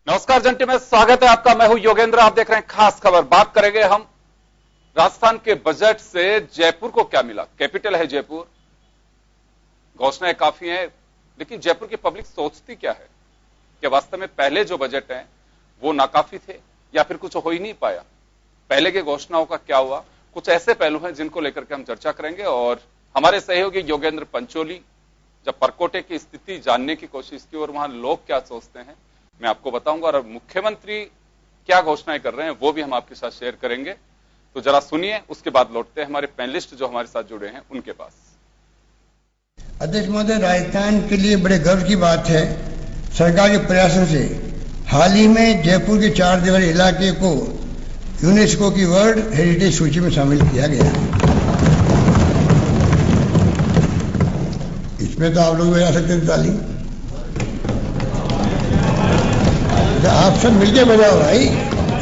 नमस्कार जंटी में स्वागत है आपका। मैं हूं योगेंद्र। आप देख रहे हैं खास खबर। बात करेंगे हम राजस्थान के बजट से जयपुर को क्या मिला। कैपिटल है जयपुर, घोषणाएं काफी हैं, लेकिन जयपुर की पब्लिक सोचती क्या है? क्या वास्तव में पहले जो बजट हैं वो नाकाफी थे या फिर कुछ हो ही नहीं पाया? पहले की घोषणाओं का क्या हुआ? कुछ ऐसे पहलू हैं जिनको लेकर के हम चर्चा करेंगे और हमारे सहयोगी योगेंद्र पंचोली जब परकोटे की स्थिति जानने की कोशिश की और वहां लोग क्या सोचते हैं मैं आपको बताऊंगा, और मुख्यमंत्री क्या घोषणाएं कर रहे हैं वो भी हम आपके साथ शेयर करेंगे। तो जरा सुनिए, उसके बाद लौटते हैं हमारे पैनलिस्ट जो हमारे साथ जुड़े हैं उनके पास। अध्यक्ष महोदय, राजस्थान के लिए बड़े गर्व की बात है, सरकार के प्रयासों से हाल ही में जयपुर के 4 दिवारी इलाके को यूनेस्को की वर्ल्ड हेरिटेज सूची में शामिल किया गया। इसमें तो आप लोग बजा सकते हैं ताली। आप सब मिलके बजाओ भाई,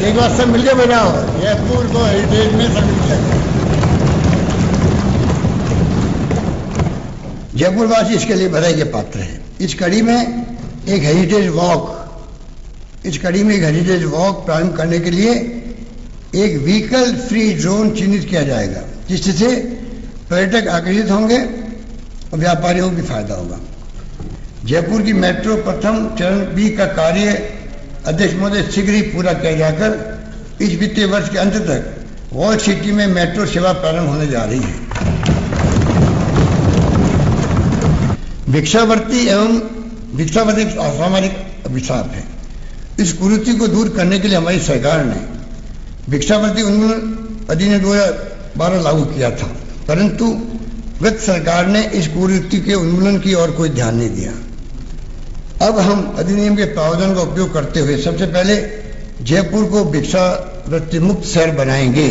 एक बार सब मिलके बजाओ। जयपुर को हेरिटेज में शामिल किया गया। जयपुरवासी इसके लिए बधाई के पात्र हैं। इस कड़ी में एक हेरिटेज वॉक प्रारंभ करने के लिए एक व्हीकल फ्री जोन चिन्हित किया जाएगा, जिससे पर्यटक आकर्षित होंगे और व्यापारियों को भी फायदा होगा। जयपुर की मेट्रो प्रथम चरण बी का कार्य अध्यक्ष महोदय शीघ्र ही पूरा किया जाकर इस वित्तीय वर्ष के अंत तक वर्ल्ड सिटी में मेट्रो सेवा प्रारंभ होने जा रही है। भिक्षावृत्ति असामरिक अभिशाप है। इस कुरीति को दूर करने के लिए हमारी सरकार ने भिक्षावृत्ति उन्मूलन अधिनियम 2012 लागू किया था, परंतु गत सरकार ने इस कुरीति के उन्मूलन की ओर कोई ध्यान नहीं दिया। अब हम अधिनियम के प्रावधान का उपयोग करते हुए सबसे पहले जयपुर को भिक्षावृत्ति मुक्त शहर बनाएंगे।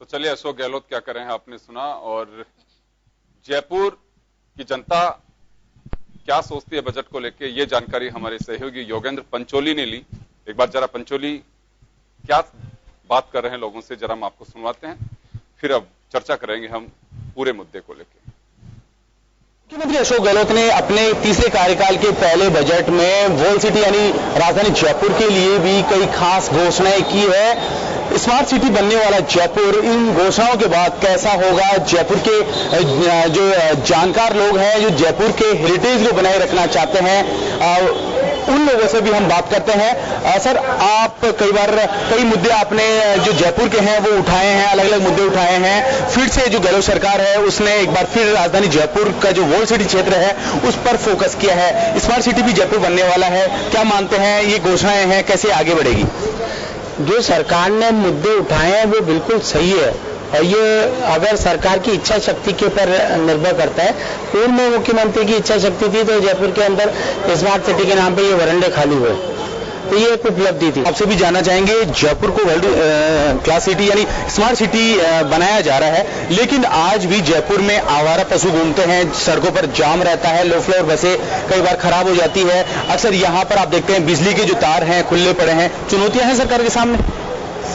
तो चलिए, अशोक गहलोत क्या कर रहे हैं आपने सुना, और जयपुर की जनता क्या सोचती है बजट को लेके, ये जानकारी हमारे सहयोगी योगेंद्र पंचोली ने ली। एक बार जरा पंचोली क्या बात कर रहे हैं लोगों से जरा हम आपको सुनवाते हैं, फिर अब चर्चा करेंगे हम पूरे मुद्दे को लेके। मुख्यमंत्री अशोक गहलोत ने अपने तीसरे कार्यकाल के पहले बजट में वर्ल्ड सिटी यानी राजधानी जयपुर के लिए भी कई खास घोषणाएं की है। स्मार्ट सिटी बनने वाला जयपुर, इन घोषणाओं के बाद कैसा होगा? जयपुर के जो जानकार लोग हैं, जो जयपुर के हेरिटेज को बनाए रखना चाहते हैं, उन लोगों से भी हम बात करते हैं। सर, आप कई मुद्दे आपने जो जयपुर के हैं वो उठाए हैं, अलग अलग मुद्दे उठाए हैं। फिर से जो गहलोत सरकार है उसने एक बार फिर राजधानी जयपुर का जो वर्ल्ड सिटी क्षेत्र है उस पर फोकस किया है। स्मार्ट सिटी भी जयपुर बनने वाला है। क्या मानते हैं, ये घोषणाएं हैं कैसे आगे बढ़ेगी? जो सरकार ने मुद्दे उठाए हैं वो बिल्कुल सही है, और ये अगर सरकार की इच्छा शक्ति के ऊपर निर्भर करता है। पूर्व में मुख्यमंत्री की इच्छा शक्ति थी तो जयपुर के अंदर स्मार्ट सिटी के नाम पे ये वरांडे खाली हुए, तो ये एक उपलब्धि थी। आपसे भी जानना चाहेंगे, जयपुर को वर्ल्ड क्लास सिटी यानी स्मार्ट सिटी बनाया जा रहा है, लेकिन आज भी जयपुर में आवारा पशु घूमते हैं, सड़कों पर जाम रहता है, लो फ्लोर बसें कई बार खराब हो जाती है। अक्सर यहाँ पर आप देखते हैं बिजली के जो तार हैं खुले पड़े हैं। चुनौतियां हैं सरकार के सामने।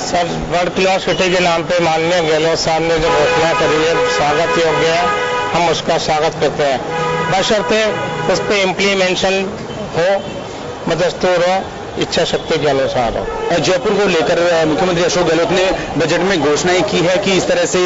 सर, वर्ल्ड क्लास सिटी के नाम पे माननीय गहलोत साहब ने जो घोषणा करी है स्वागत योग्य है, हम उसका स्वागत करते हैं, बशर्ते उस पर इम्प्लीमेंशन हो, मदस्तूर हो, इच्छा शक्ति के अनुसार हो। जयपुर को लेकर मुख्यमंत्री अशोक गहलोत ने बजट में घोषणाएं की है कि इस तरह से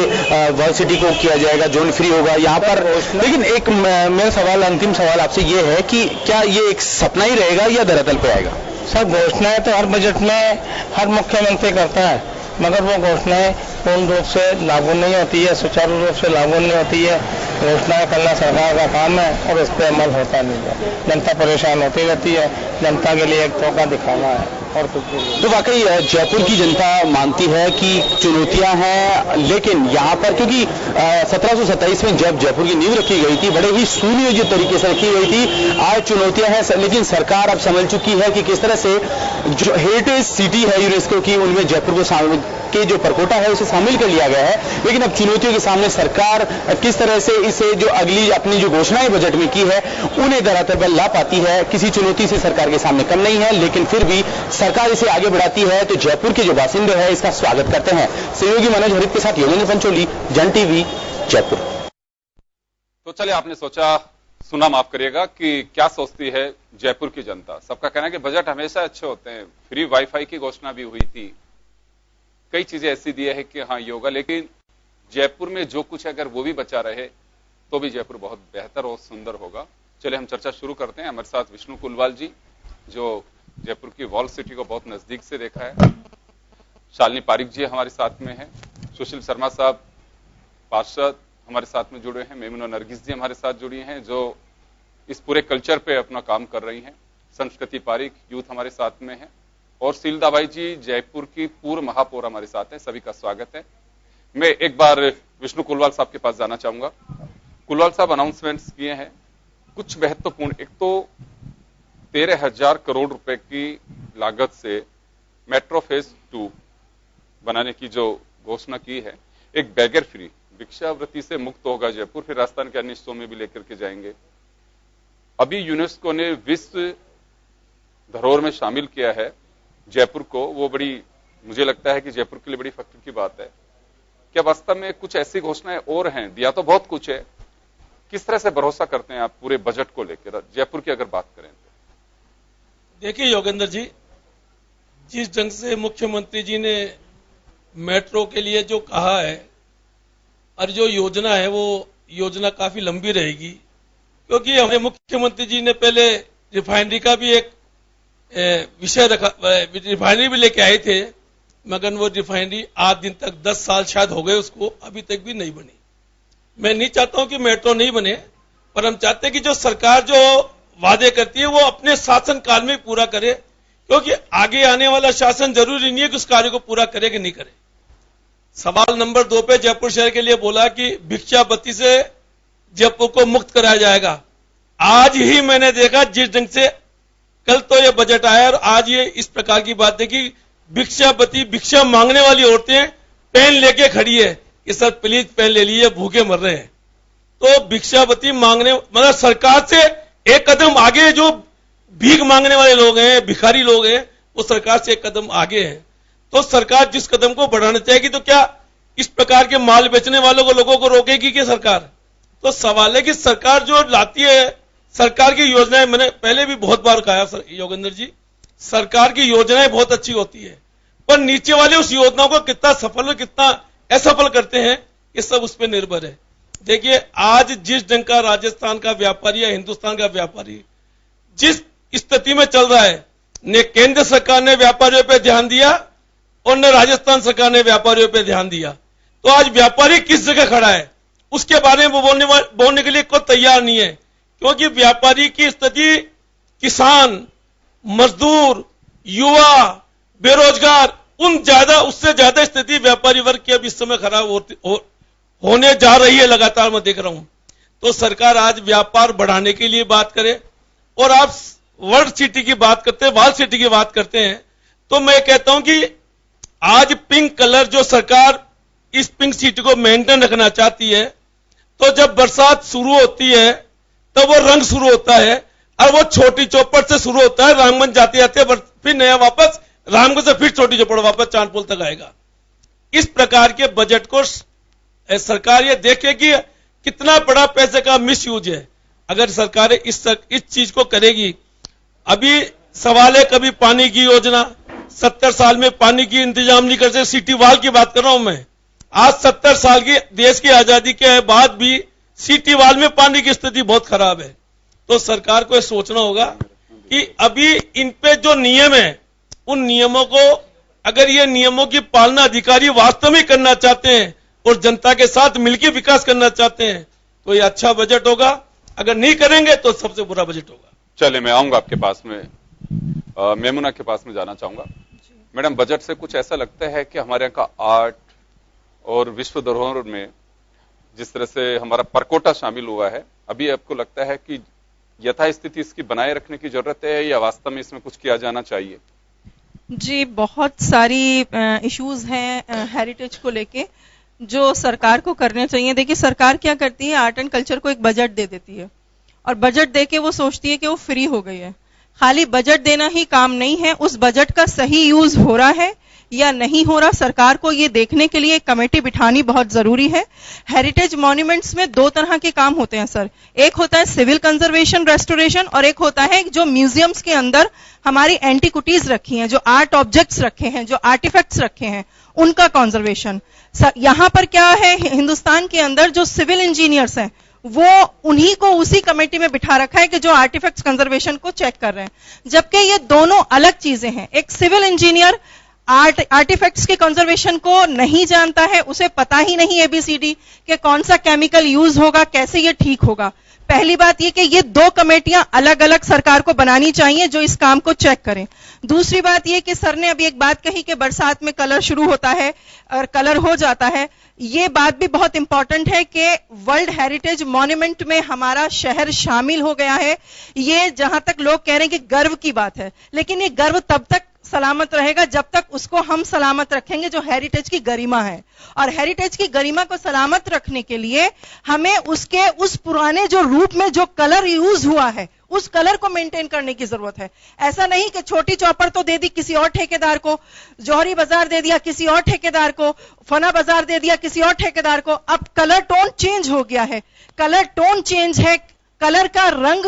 वर्ल्ड सिटी को किया जाएगा, जोन फ्री होगा यहाँ पर। लेकिन एक मेरा सवाल, अंतिम सवाल आपसे ये है कि क्या ये एक सपना ही रहेगा या धरातल पे आएगा? सर, घोषणाएं तो हर बजट में हर मुख्यमंत्री करता है, मगर वो घोषणाएं पूर्ण रूप से लागू नहीं होती है, सुचारू रूप से लागू नहीं होती है। घोषणाएं करना सरकार का काम है और उस पर अमल होता नहीं है। जनता परेशान होती रहती है, जनता के लिए एक धोखा दिखाना है और कुछ नहीं। तो वाकई जयपुर की जनता मानती है कि चुनौतियां हैं, लेकिन यहाँ पर क्योंकि 1727 में जब जयपुर की नींव रखी गई थी बड़े ही सुनियोजित तरीके से रखी गई थी। आज चुनौतियां हैं, लेकिन सरकार अब समझ चुकी है कि किस तरह से जो हेरिटेज सिटी है यूनेस्को की, उनमें जयपुर को के जो परकोटा है उसे शामिल कर लिया गया है। लेकिन अब चुनौतियों के सामने सरकार किस तरह से इसे जो अगली अपनी जो घोषणाएं बजट में की है उन्हें धरातल पर ला पाती है, किसी चुनौती से सरकार के सामने कम नहीं है। लेकिन फिर भी सरकार इसे आगे बढ़ाती है तो जयपुर के जो बासिंदे हैं इसका स्वागत करते हैं। सहयोगी मनोज हरित के साथ योगेंद्र पंचोली, जन टीवी, जयपुर। तो चलिए, आपने सुना माफ करिएगा कि क्या सोचती है जयपुर की जनता। सबका कहना है कि बजट हमेशा अच्छे होते हैं। फ्री वाईफाई की घोषणा भी हुई थी, कई चीजें ऐसी दी है कि हाँ ये होगा, लेकिन जयपुर में जो कुछ है अगर वो भी बचा रहे तो भी जयपुर बहुत बेहतर और सुंदर होगा। चलिए हम चर्चा शुरू करते हैं। हमारे साथ विष्णु कुलवाल जी, जो जयपुर की वॉल सिटी को बहुत नजदीक से देखा है। शालिनी पारिक जी हमारे साथ में है। सुशील शर्मा साहब पार्षद हमारे साथ में जुड़े हैं। मेमुना नरगिस जी हमारे साथ जुड़ी हैं, जो इस पूरे कल्चर पे अपना काम कर रही हैं। संस्कृति पारिक यूथ हमारे साथ में है, और सीलदा भाई जी जयपुर की पूर्व महापौर हमारे साथ हैं। सभी का स्वागत है। मैं एक बार विष्णु कुलवाल साहब के पास जाना चाहूंगा। कुलवाल साहब, अनाउंसमेंट्स किए हैं कुछ महत्वपूर्ण। एक तो 13,000 करोड़ रुपए की लागत से मेट्रो फेज 2 बनाने की जो घोषणा की है। एक बैगर फ्री, भिक्षावृत्ति से मुक्त होगा जयपुर, फिर राजस्थान के अन्य हिस्सों में भी लेकर के जाएंगे। अभी यूनेस्को ने विश्व धरोहर में शामिल किया है जयपुर को। वो बड़ी, मुझे लगता है कि जयपुर के लिए बड़ी फख्र की बात है। क्या वास्तव में कुछ ऐसी घोषणाएं और हैं? दिया तो बहुत कुछ है। किस तरह से भरोसा करते हैं आप पूरे बजट को लेकर, जयपुर की अगर बात करें तो? देखिए योगेंद्र जी, जिस ढंग से मुख्यमंत्री जी ने मेट्रो के लिए जो कहा है और जो योजना है वो योजना काफी लंबी रहेगी, क्योंकि हमारे मुख्यमंत्री जी ने पहले रिफाइनरी का भी एक विषय रखा, रिफाइनरी भी लेके आए थे, मगर वो रिफाइनरी आज दिन तक 10 साल शायद हो गए उसको, अभी तक भी नहीं बनी। मैं नहीं चाहता हूं कि मेट्रो नहीं बने, पर हम चाहते हैं कि जो सरकार जो वादे करती है वो अपने शासन काल में पूरा करे, क्योंकि आगे आने वाला शासन जरूरी नहीं है कि उस कार्य को पूरा करे कि नहीं करे। सवाल नंबर 2 पे जयपुर शहर के लिए बोला कि भिक्षावृत्ति से जयपुर को मुक्त कराया जाएगा। आज ही मैंने देखा जिस ढंग से कल तो ये बजट आया और आज ये इस प्रकार की बात देखी, भिक्षावृत्ति, भिक्षा मांगने वाली औरतें पेन लेके खड़ी है कि सर प्लीज पेन ले लीजिए, भूखे मर रहे हैं। तो भिक्षावृत्ति मांगने मतलब सरकार से एक कदम आगे जो भीख मांगने वाले लोग हैं, भिखारी लोग हैं, वो सरकार से एक कदम आगे हैं। तो सरकार जिस कदम को बढ़ाना चाहेगी तो क्या इस प्रकार के माल बेचने वालों को, लोगों को रोकेगी क्या सरकार? तो सवाल है कि सरकार जो लाती है, सरकार की योजनाएं, मैंने पहले भी बहुत बार कहा योगेंद्र जी, सरकार की योजनाएं बहुत अच्छी होती है, पर नीचे वाले उस योजनाओं को कितना सफल और कितना असफल करते हैं, ये सब उस पर निर्भर है। देखिए आज जिस ढंग का राजस्थान का व्यापारी या हिंदुस्तान का व्यापारी जिस स्थिति में चल रहा है, न केंद्र सरकार ने व्यापारियों पर ध्यान दिया और न राजस्थान सरकार ने व्यापारियों पर ध्यान दिया। तो आज व्यापारी किस जगह खड़ा है उसके बारे में बोलने के लिए कोई तैयार नहीं है, क्योंकि व्यापारी की स्थिति किसान, मजदूर, युवा, बेरोजगार, उससे ज्यादा स्थिति व्यापारी वर्ग की अब इस समय खराब होने जा रही है, लगातार मैं देख रहा हूं। तो सरकार आज व्यापार बढ़ाने के लिए बात करे और आप वर्ल्ड सिटी की बात करते हैं, वॉल सिटी की बात करते हैं, तो मैं कहता हूं कि आज पिंक कलर जो सरकार इस पिंक सिटी को मेंटेन रखना चाहती है, तो जब बरसात शुरू होती है तब वो रंग शुरू होता है और वो छोटी चौपड़ से शुरू होता है, रामगंज जाते जाते फिर नया वापस रामगंज से फिर छोटी चौपड़ वापस चांदपुर तक आएगा। इस प्रकार के बजट को सरकार ये देखे कि कितना बड़ा पैसे का मिस यूज है। अगर सरकार इस चीज को करेगी, अभी सवाल है कभी पानी की योजना, 70 साल में पानी की इंतजाम नहीं करते, सिटी वॉल की बात कर रहा हूं मैं। आज 70 साल की देश की आजादी के बाद भी सिटी वॉल में पानी की स्थिति बहुत खराब है। तो सरकार को यह सोचना होगा कि अभी इन पे जो नियम है, उन नियमों को, अगर ये नियमों की पालना अधिकारी वास्तव में करना चाहते हैं और जनता के साथ मिलकर विकास करना चाहते हैं तो ये अच्छा बजट होगा। अगर नहीं करेंगे तो सबसे बुरा बजट होगा। चलिए मैं आऊंगा आपके पास में, मेमुना के पास में जाना चाहूंगा। मैडम, बजट से कुछ ऐसा लगता है कि हमारे यहाँ का आर्ट और विश्व धरोहर में जिस तरह से हमारा परकोटा शामिल हुआ है, अभी आपको लगता है कि यथास्थिति इसकी बनाए रखने की जरूरत है या वास्तव में इसमें कुछ किया जाना चाहिए? जी, बहुत सारी इश्यूज हैं हेरिटेज को लेके जो सरकार को करने चाहिए। देखिए, सरकार क्या करती है, आर्ट एंड कल्चर को एक बजट दे देती है और बजट देके वो सोचती है कि वो फ्री हो गई है। खाली बजट देना ही काम नहीं है, उस बजट का सही यूज हो रहा है या नहीं हो रहा, सरकार को ये देखने के लिए एक कमेटी बिठानी बहुत जरूरी है। हेरिटेज मॉन्यूमेंट्स में दो तरह के काम होते हैं सर, एक होता है सिविल कंजर्वेशन रेस्टोरेशन और एक होता है जो म्यूजियम्स के अंदर हमारी एंटिक्विटीज रखी हैं, जो आर्ट ऑब्जेक्ट्स रखे हैं, जो आर्टिफैक्ट्स रखे हैं, उनका कंजर्वेशन। यहां पर क्या है, हिंदुस्तान के अंदर जो सिविल इंजीनियर्स हैं वो उन्हीं को उसी कमेटी में बिठा रखा है कि जो आर्टिफैक्ट्स कंजर्वेशन को चेक कर रहे हैं, जबकि ये दोनों अलग चीजें हैं। एक सिविल इंजीनियर आर्टिफैक्ट्स के कंजर्वेशन को नहीं जानता है, उसे पता ही नहीं एबीसीडी कि कौन सा केमिकल यूज होगा, कैसे ये ठीक होगा। पहली बात ये कि ये दो कमेटियां अलग अलग सरकार को बनानी चाहिए जो इस काम को चेक करें। दूसरी बात ये कि सर ने अभी एक बात कही कि बरसात में कलर शुरू होता है और कलर हो जाता है। ये बात भी बहुत इंपॉर्टेंट है कि वर्ल्ड हेरिटेज मॉन्यूमेंट में हमारा शहर शामिल हो गया है। ये जहां तक लोग कह रहे हैं कि गर्व की बात है, लेकिन ये गर्व तब तक सलामत रहेगा जब तक उसको हम सलामत रखेंगे जो हेरिटेज की गरिमा है। और हेरिटेज की गरिमा को सलामत रखने के लिए हमें उसके उस पुराने जो रूप में जो कलर यूज हुआ है उस कलर को मेंटेन करने की जरूरत है। ऐसा नहीं कि छोटी चौपड़ तो दे दी किसी और ठेकेदार को, जौहरी बाजार दे दिया किसी और ठेकेदार को, फना बाजार दे दिया किसी और ठेकेदार को। अब कलर टोन चेंज हो गया है, कलर टोन चेंज है, कलर का रंग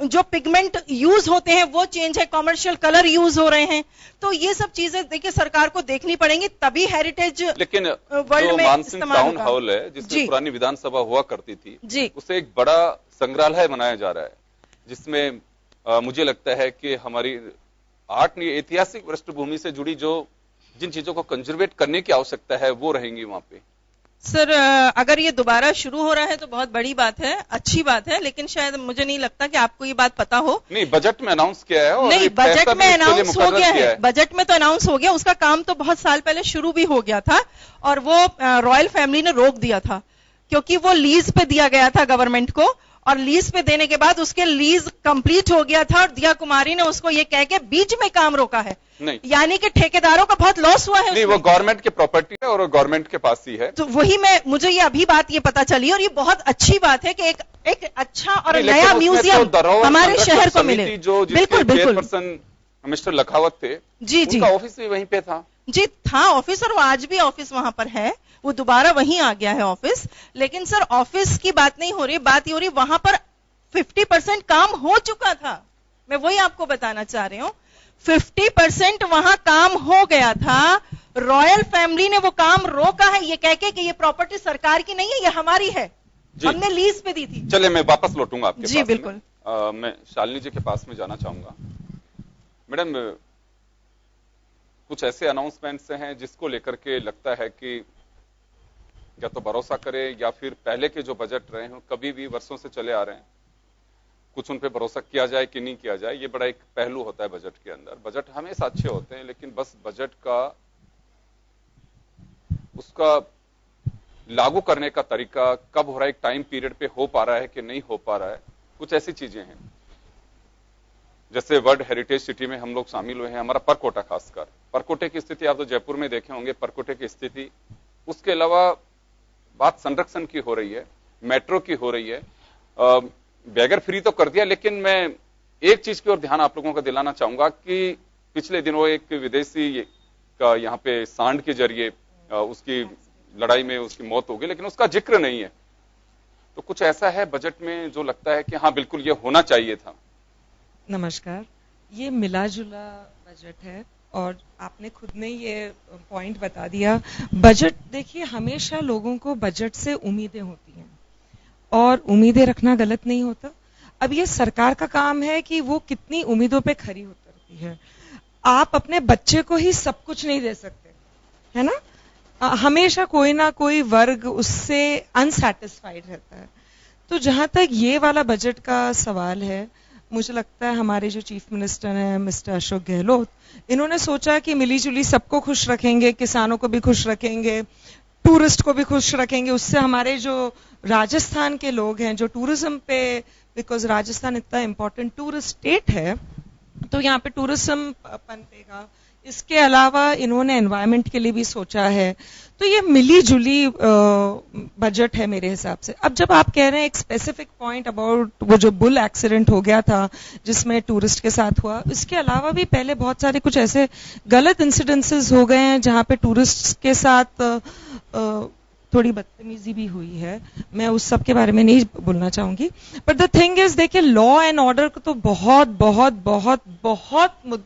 जो पिगमेंट यूज होते हैं वो चेंज है, कॉमर्शियल कलर यूज हो रहे हैं। तो ये सब चीजें देखिए सरकार को देखनी पड़ेंगी, तभी हेरिटेज लेकिन वर्ल्ड में मानसिंह टाउन हॉल है जिसमें पुरानी विधानसभा हुआ करती थी जी, उसे एक बड़ा संग्रहालय बनाया जा रहा है जिसमें मुझे लगता है कि हमारी आर्ट ऐतिहासिक पृष्ठभूमि से जुड़ी जिन चीजों को कंजर्वेट करने की आवश्यकता है वो रहेंगी वहां पे। सर अगर ये दोबारा शुरू हो रहा है तो बहुत बड़ी बात है, अच्छी बात है, लेकिन शायद मुझे नहीं लगता कि आपको ये बात पता हो। नहीं, बजट में अनाउंस किया है और नहीं, बजट में अनाउंस हो गया है, बजट में तो अनाउंस हो गया, उसका काम तो बहुत साल पहले शुरू भी हो गया था और वो रॉयल फैमिली ने रोक दिया था क्योंकि वो लीज पे दिया गया था गवर्नमेंट को, और लीज पे देने के बाद उसके लीज कंप्लीट हो गया था और दिया कुमारी ने उसको ये कह के बीच में काम रोका है। नहीं, यानी कि ठेकेदारों का बहुत लॉस हुआ है। नहीं, वो गवर्नमेंट की प्रॉपर्टी है और गवर्नमेंट के पास ही है। तो वही मुझे ये अभी बात ये पता चली और ये बहुत अच्छी बात है कि एक अच्छा और नया म्यूजियम हमारे शहर को मिले। बिल्कुल बिल्कुल। मिस्टर लखावत थे जी, उनका ऑफिस भी वहीं पे था जी, था ऑफिस और वो आज भी ऑफिस वहां पर है, वो दोबारा वहीं आ गया है ऑफिस। लेकिन सर ऑफिस की बात नहीं हो रही, बात ये हो रही वहां पर 50% काम हो चुका था। मैं वही आपको बताना चाह रही हूँ, 50% वहां काम हो गया था। रॉयल फैमिली ने वो काम रोका है ये कह के कि ये प्रॉपर्टी सरकार की नहीं है, ये हमारी है, हमने लीज पे दी थी। चले मैं वापस लौटूंगा आपके जी बिल्कुल। मैं शालिनी जी के पास में जाना चाहूंगा। मैडम, कुछ ऐसे अनाउंसमेंट्स हैं जिसको लेकर के लगता है कि या तो भरोसा करें या फिर पहले के जो बजट रहे हैं कभी भी वर्षों से चले आ रहे हैं, कुछ उन पे भरोसा किया जाए कि नहीं किया जाए, ये बड़ा एक पहलू होता है बजट के अंदर। बजट हमेशा अच्छे होते हैं लेकिन बस बजट का उसका लागू करने का तरीका कब हो रहा है, एक टाइम पीरियड पे हो पा रहा है कि नहीं हो पा रहा है, कुछ ऐसी चीजें हैं। जैसे वर्ल्ड हेरिटेज सिटी में हम लोग शामिल हुए हैं, हमारा परकोटा खासकर, परकोटे की स्थिति आप तो जयपुर में देखे होंगे, परकोटे की स्थिति, उसके अलावा बात संरक्षण की हो रही है, मेट्रो की हो रही है, बैगर फ्री तो कर दिया, लेकिन मैं एक चीज की ओर ध्यान आप लोगों का दिलाना चाहूंगा कि पिछले दिनों एक विदेशी का यहाँ पे सांड के जरिए उसकी लड़ाई में उसकी मौत हो गई, लेकिन उसका जिक्र नहीं है। तो कुछ ऐसा है बजट में जो लगता है कि हाँ बिल्कुल ये होना चाहिए था। नमस्कार, ये मिला जुला बजट है और आपने खुद ने ये पॉइंट बता दिया। बजट देखिए, हमेशा लोगों को बजट से उम्मीदें होती हैं और उम्मीदें रखना गलत नहीं होता। अब ये सरकार का काम है कि वो कितनी उम्मीदों पे खरी उतरती है। आप अपने बच्चे को ही सब कुछ नहीं दे सकते, है ना। हमेशा कोई ना कोई वर्ग उससे अनसैटिस्फाइड रहता है। तो जहां तक ये वाला बजट का सवाल है, मुझे लगता है हमारे जो चीफ मिनिस्टर हैं मिस्टर अशोक गहलोत, इन्होंने सोचा कि मिलीजुली सबको खुश रखेंगे, किसानों को भी खुश रखेंगे, टूरिस्ट को भी खुश रखेंगे। उससे हमारे जो राजस्थान के लोग हैं जो टूरिज्म पे, बिकॉज राजस्थान इतना इम्पोर्टेंट टूरिस्ट स्टेट है, तो यहाँ पे टूरिज्म पनपेगा। इसके अलावा इन्होंने एनवायरनमेंट के लिए भी सोचा है। तो ये मिली जुली बजट है मेरे हिसाब से। अब जब आप कह रहे हैं एक स्पेसिफिक पॉइंट अबाउट वो जो बुल एक्सीडेंट हो गया था जिसमें टूरिस्ट के साथ हुआ, इसके अलावा भी पहले बहुत सारे कुछ ऐसे गलत इंसिडेंसेस हो गए हैं जहां पे टूरिस्ट के साथ थोड़ी बदतमीजी भी हुई है। मैं उस सब के बारे में नहीं बोलना चाहूंगी, बट द थिंग इज देखिए लॉ एंड ऑर्डर को तो बहुत बहुत बहुत बहुत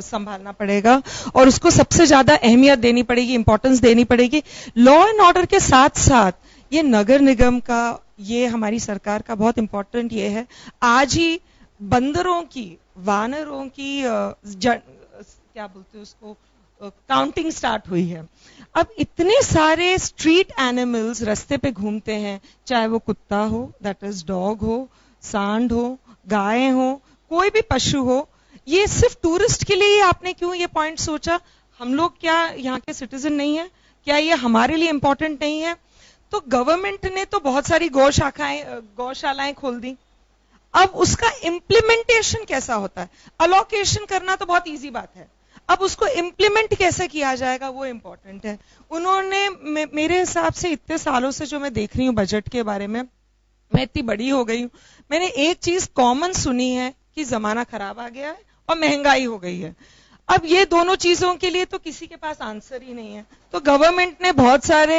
संभालना पड़ेगा और उसको सबसे ज्यादा अहमियत देनी पड़ेगी, इंपॉर्टेंस देनी पड़ेगी। लॉ एंड ऑर्डर के साथ साथ ये नगर निगम का, ये हमारी सरकार का बहुत इंपॉर्टेंट ये है। आज ही बंदरों की, वानरों की क्या बोलते हैं उसको, काउंटिंग स्टार्ट हुई है। अब इतने सारे स्ट्रीट एनिमल्स रास्ते पे घूमते हैं, चाहे वो कुत्ता हो, दैट इज डॉग हो, सांड हो, गाय हो, कोई भी पशु हो। ये सिर्फ टूरिस्ट के लिए ही आपने क्यों ये पॉइंट सोचा? हम लोग क्या यहाँ के सिटीजन नहीं है? क्या ये हमारे लिए इंपॉर्टेंट नहीं है? तो गवर्नमेंट ने तो बहुत सारी गौशालाएं खोल दी। अब उसका इम्प्लीमेंटेशन कैसा होता है? अलोकेशन करना तो बहुत इजी बात है, अब उसको इम्प्लीमेंट कैसे किया जाएगा वो इंपॉर्टेंट है। उन्होंने मेरे हिसाब से इतने सालों से जो मैं देख रही हूँ बजट के बारे में, मैं इतनी बड़ी हो गई हूँ, मैंने एक चीज कॉमन सुनी है कि जमाना खराब आ गया है और महंगाई हो गई है। अब ये दोनों चीजों के लिए तो किसी के पास आंसर ही नहीं है। तो गवर्नमेंट ने बहुत सारे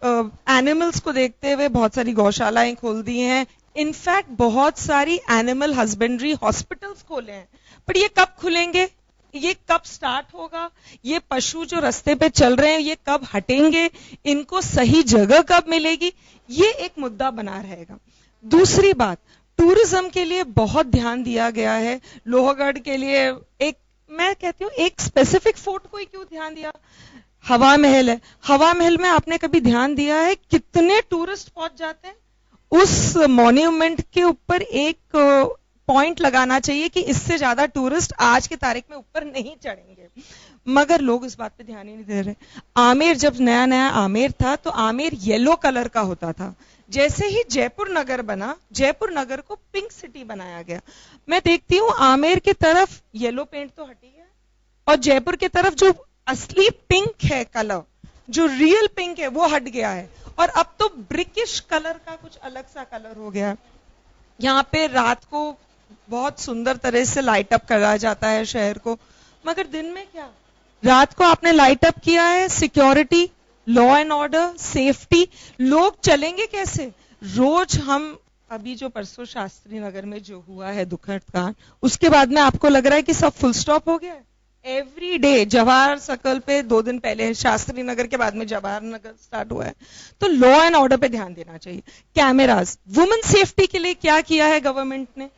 एनिमल्स को देखते हुए बहुत सारी गौशालाएं खोल दी हैं। इनफैक्ट बहुत सारी एनिमल हस्बेंड्री हॉस्पिटल्स खोले हैं, पर ये कब खुलेंगे, ये कब स्टार्ट होगा, ये पशु जो रास्ते पे चल रहे हैं ये कब हटेंगे, इनको सही जगह कब मिलेगी, ये एक मुद्दा बना रहेगा। दूसरी बात, टूरिज्म के लिए बहुत ध्यान दिया गया है। लोहगढ़ के लिए एक, मैं कहती हूँ एक स्पेसिफिक फोर्ट को ही क्यों ध्यान दिया? हवा महल है, हवा महल में आपने कभी ध्यान दिया है कितने टूरिस्ट पहुंच जाते हैं? उस मॉन्यूमेंट के ऊपर एक पॉइंट लगाना चाहिए कि इससे ज्यादा टूरिस्ट आज की तारीख में ऊपर नहीं चढ़ेंगे, मगर लोग इस बात पे ध्यान ही नहीं दे रहे। आमेर, जब नया नया आमेर था तो आमेर येलो कलर का होता था। जैसे ही जयपुर नगर बना, जयपुर नगर को पिंक सिटी बनाया गया। मैं देखती हूँ आमेर की तरफ येलो पेंट तो हटी है और जयपुर की तरफ जो असली पिंक है कलर, जो रियल पिंक है वो हट गया है और अब तो ब्रिकिश कलर का कुछ अलग सा कलर हो गया। यहाँ पे रात को बहुत सुंदर तरह से लाइट अप करा जाता है शहर को, मगर दिन में क्या? रात को आपने लाइट अप किया है, security, law and order, safety, लोग चलेंगे कैसे? रोज हम अभी जो परसों शास्त्री नगर में जो हुआ है दुखद कांड, उसके बाद में आपको लग रहा है कि सब फुल स्टॉप हो गया है? एवरी डे जवाहर सर्कल पे 2 दिन पहले शास्त्री नगर के बाद में जवाहर नगर स्टार्ट हुआ है। तो लॉ एंड ऑर्डर पे ध्यान देना चाहिए। कैमरास, वुमेन सेफ्टी के लिए क्या किया है गवर्नमेंट ने?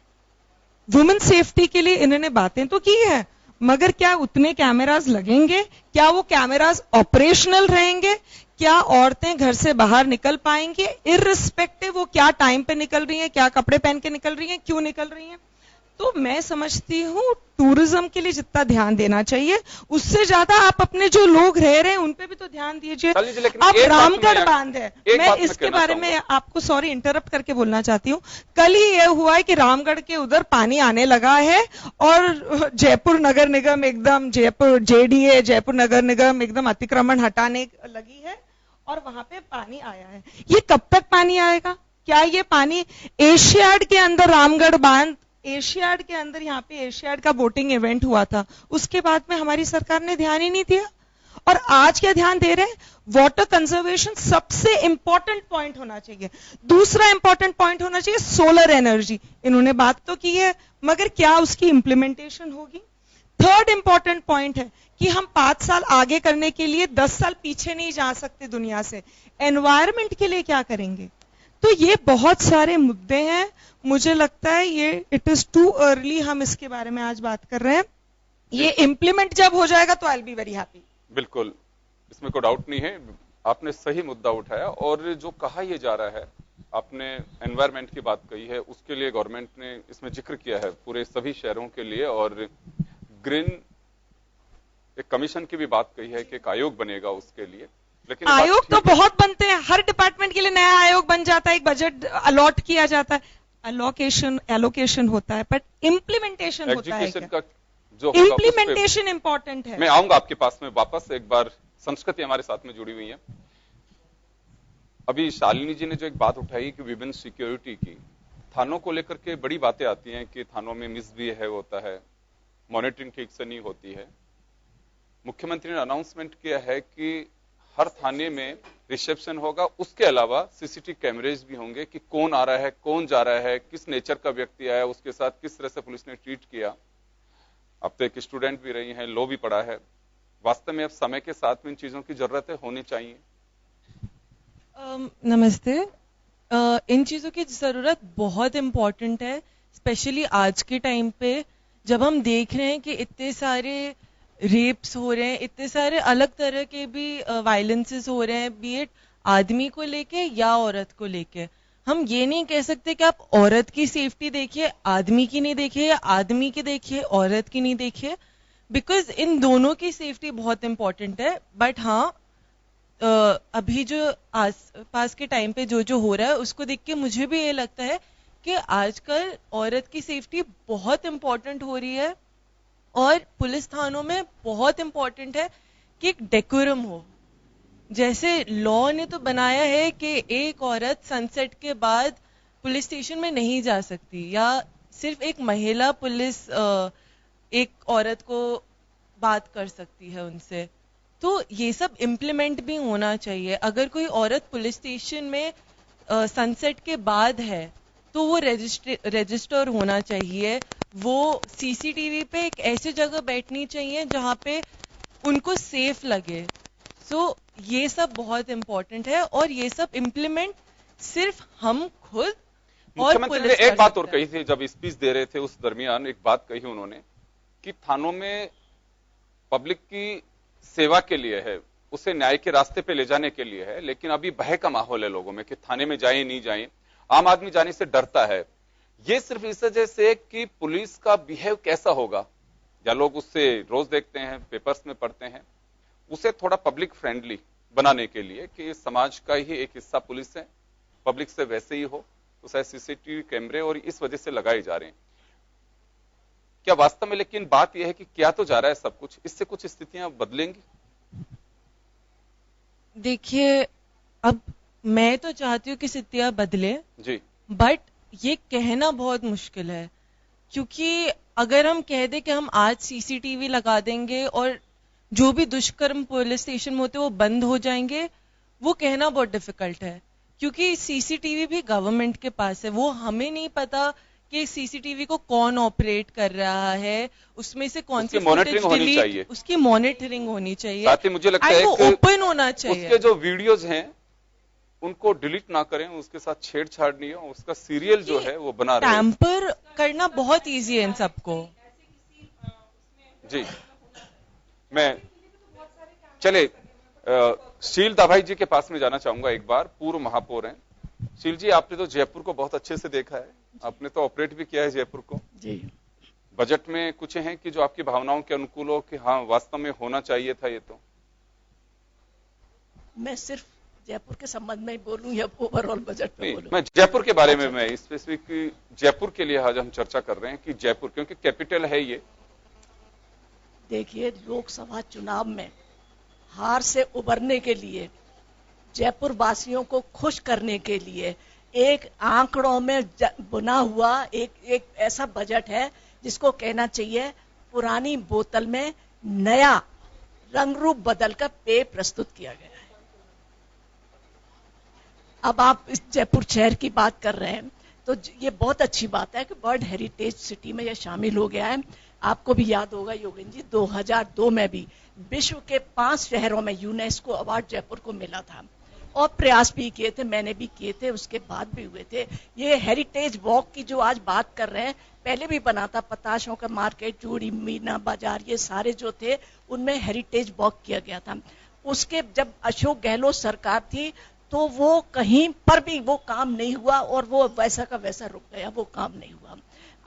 वुमेन सेफ्टी के लिए इन्होंने बातें तो की है, मगर क्या उतने कैमरास लगेंगे? क्या वो कैमरास ऑपरेशनल रहेंगे? क्या औरतें घर से बाहर निकल पाएंगी इररिस्पेक्टिव वो क्या टाइम पे निकल रही हैं, क्या कपड़े पहन के निकल रही हैं, क्यों निकल रही हैं? तो मैं समझती हूँ टूरिज्म के लिए जितना ध्यान देना चाहिए उससे ज्यादा आप अपने जो लोग रह रहे हैं उन पे भी तो ध्यान दीजिए। अब रामगढ़ बांध है, मैं इसके बारे में आपको सॉरी इंटरप्ट करके बोलना चाहती हूँ। कल ही यह हुआ है कि रामगढ़ के उधर पानी आने लगा है और जयपुर नगर निगम एकदम, जयपुर जेडीए, जयपुर नगर निगम एकदम अतिक्रमण हटाने लगी है और वहां पे पानी आया है। ये कब तक पानी आएगा? क्या ये पानी एशियाड के अंदर, रामगढ़ बांध एशियाड के अंदर, यहाँ पे एशियाड का बोटिंग इवेंट हुआ था, उसके बाद में हमारी सरकार ने ध्यान ही नहीं दिया। और आज क्या ध्यान दे रहे हैं? वाटर कंजर्वेशन सबसे इंपॉर्टेंट पॉइंट होना चाहिए। दूसरा इंपॉर्टेंट पॉइंट होना चाहिए सोलर एनर्जी। इन्होंने बात तो की है, मगर क्या उसकी इंप्लीमेंटेशन होगी? थर्ड इंपॉर्टेंट पॉइंट है कि हम 5 साल आगे करने के लिए 10 साल पीछे नहीं जा सकते दुनिया से। एनवायरमेंट के लिए क्या करेंगे? तो ये बहुत सारे मुद्दे हैं। मुझे लगता है ये इट इज टू अर्ली हम इसके बारे में आज बात कर रहे हैं। ये इम्प्लीमेंट जब हो जाएगा तो I will be very happy. बिल्कुल, इसमें कोई डाउट नहीं है। आपने सही मुद्दा उठाया और जो कहा यह जा रहा है, आपने एनवायरमेंट की बात कही है, उसके लिए गवर्नमेंट ने इसमें जिक्र किया है पूरे सभी शहरों के लिए, और ग्रीन एक कमीशन की भी बात कही है कि एक आयोग बनेगा उसके लिए। लेकिन आयोग तो बहुत बनते हैं, हर डिपार्टमेंट के लिए नया आयोग बन जाता है, एक बजट अलॉट किया जाता है, एलोकेशन होता है, बट इम्प्लीमेंटेशन होता है क्या? जो होगा उस पे- इम्प्लीमेंटेशन इंपॉर्टेंट है। मैं आऊंगा आपके पास में वापस, एक बार संस्कृति हमारे साथ में जुड़ी हुई है। अभी शालिनी जी ने जो एक बात उठाई कि विभिन्न सिक्योरिटी की, थानों को लेकर के बड़ी बातें आती हैं कि थानों में मिसबिहेव होता है, मॉनिटरिंग ठीक से नहीं होती है। मुख्यमंत्री ने अनाउंसमेंट किया है कि हर थाने में रिसेप्शन होगा, उसके अलावा सीसीटीवी कैमरेज भी होंगे कि कौन आ रहा है, कौन जा रहा है, किस नेचर का व्यक्ति आया, उसके साथ किस तरह से पुलिस ने ट्रीट किया। अब तो एक स्टूडेंट भी रही हैं, लॉ भी पढ़ा है। वास्तव में अब समय के साथ में इन चीजों की जरूरत है, होनी चाहिए। नमस्ते। इन चीज़ों की ज़रूरत बहुत इम्पॉर्टेंट है, स्पेशली आज के टाइम पे जब हम देख रहे हैं कि इतने सारे रेप्स हो रहे हैं, इतने सारे अलग तरह के भी वायलेंसेस हो रहे हैं, बी इट आदमी को लेके या औरत को लेके। हम ये नहीं कह सकते कि आप औरत की सेफ्टी देखिए, आदमी की नहीं देखिए, या आदमी की देखिए, औरत की नहीं देखिए, बिकॉज इन दोनों की सेफ्टी बहुत इंपॉर्टेंट है। बट हाँ, अभी जो आस पास के टाइम पे जो हो रहा है उसको देख के मुझे भी ये लगता है कि आजकल औरत की सेफ्टी बहुत इंपॉर्टेंट हो रही है, और पुलिस थानों में बहुत इंपॉर्टेंट है कि एक डेकोरम हो। जैसे लॉ ने तो बनाया है कि एक औरत सनसेट के बाद पुलिस स्टेशन में नहीं जा सकती, या सिर्फ एक महिला पुलिस एक औरत को बात कर सकती है उनसे। तो ये सब इम्प्लीमेंट भी होना चाहिए। अगर कोई औरत पुलिस स्टेशन में सनसेट के बाद है तो वो रजिस्टर होना चाहिए, वो सीसीटीवी पे एक ऐसी जगह बैठनी चाहिए जहाँ पे उनको सेफ लगे। सो ये सब बहुत इम्पोर्टेंट है, और ये सब इम्प्लीमेंट सिर्फ हम खुद और मुख्यमंत्री ने पुलिस एक कर बात और सकता है। कही थी जब स्पीच दे रहे थे, उस दरमियान एक बात कही उन्होंने कि थानों में पब्लिक की सेवा के लिए है, उसे न्याय के रास्ते पे ले जाने के लिए है, लेकिन अभी भय का माहौल है लोगों में कि थाने में जाए नहीं जाए। आम आदमी जाने से डरता है। ये सिर्फ इस वजह से कि पुलिस का बिहेव कैसा होगा, या लोग उससे रोज देखते हैं, पेपर्स में पढ़ते हैं, उसे थोड़ा पब्लिक फ्रेंडली बनाने के लिए कि इस समाज का ही एक हिस्सा पुलिस है, पब्लिक से वैसे ही हो, तो शायद सीसीटीवी कैमरे और इस वजह से लगाए जा रहे हैं। क्या वास्तव में लेकिन बात यह है कि क्या तो जा रहा है सब कुछ, इससे कुछ स्थितियां बदलेंगी? देखिए, अब मैं तो चाहती हूँ कि स्थितियां बदले जी, बट ये कहना बहुत मुश्किल है, क्योंकि अगर हम कह दें कि हम आज सीसीटीवी लगा देंगे और जो भी दुष्कर्म पुलिस स्टेशन में होते वो बंद हो जाएंगे, वो कहना बहुत डिफिकल्ट है। क्योंकि सीसीटीवी भी गवर्नमेंट के पास है, वो हमें नहीं पता कि सीसीटीवी को कौन ऑपरेट कर रहा है, उसमें से कौन सी मॉनिटरिंग होनी चाहिए, उसकी मॉनिटरिंग होनी चाहिए, साथ ही मुझे लगता है वो ओपन होना चाहिए। उसके जो वीडियोज हैं उनको डिलीट ना करें, उसके साथ छेड़छाड़ नहीं हो, उसका सीरियल जो है वो बना रहे। टैंपर करना बहुत इजी है इन सबको। जी, मैं चले शील दाभाई जी के पास में जाना चाहूंगा एक बार। पूर्व महापौर हैं शील जी, आपने तो जयपुर को बहुत अच्छे से देखा है, आपने तो ऑपरेट भी किया है जयपुर को जी। बजट में कुछ हैं कि जो आपकी भावनाओं के अनुकूल हो कि हाँ वास्तव में होना चाहिए था ये? तो मैं सिर्फ जयपुर के संबंध में ही बोलूं या ओवरऑल बजट में बोलूं? मैं जयपुर के बारे में, मैं स्पेसिफिक जयपुर के लिए आज हम चर्चा कर रहे हैं कि जयपुर क्योंकि कैपिटल है ये। देखिए, लोकसभा चुनाव में हार से उबरने के लिए, जयपुर वासियों को खुश करने के लिए एक आंकड़ों में बुना हुआ एक ऐसा बजट है जिसको कहना चाहिए पुरानी बोतल में नया रंग रूप बदलकर पेय प्रस्तुत किया गया है। अब आप इस जयपुर शहर की बात कर रहे हैं तो ये बहुत अच्छी बात है कि वर्ल्ड हेरिटेज सिटी में ये शामिल हो गया है। आपको भी याद होगा योगेंद्र जी, 2002 में भी विश्व के 5 शहरों में यूनेस्को अवार्ड जयपुर को मिला था, और प्रयास भी किए थे, मैंने भी किए थे, उसके बाद भी हुए थे। ये हेरिटेज वॉक की जो आज बात कर रहे हैं, पहले भी बना था, पताशों का मार्केट, चूड़ी, मीना बाजार, ये सारे जो थे उनमें हेरिटेज वॉक किया गया था। उसके जब अशोक गहलोत सरकार थी तो वो कहीं पर भी वो काम नहीं हुआ, और वो वैसा का वैसा रुक गया, वो काम नहीं हुआ।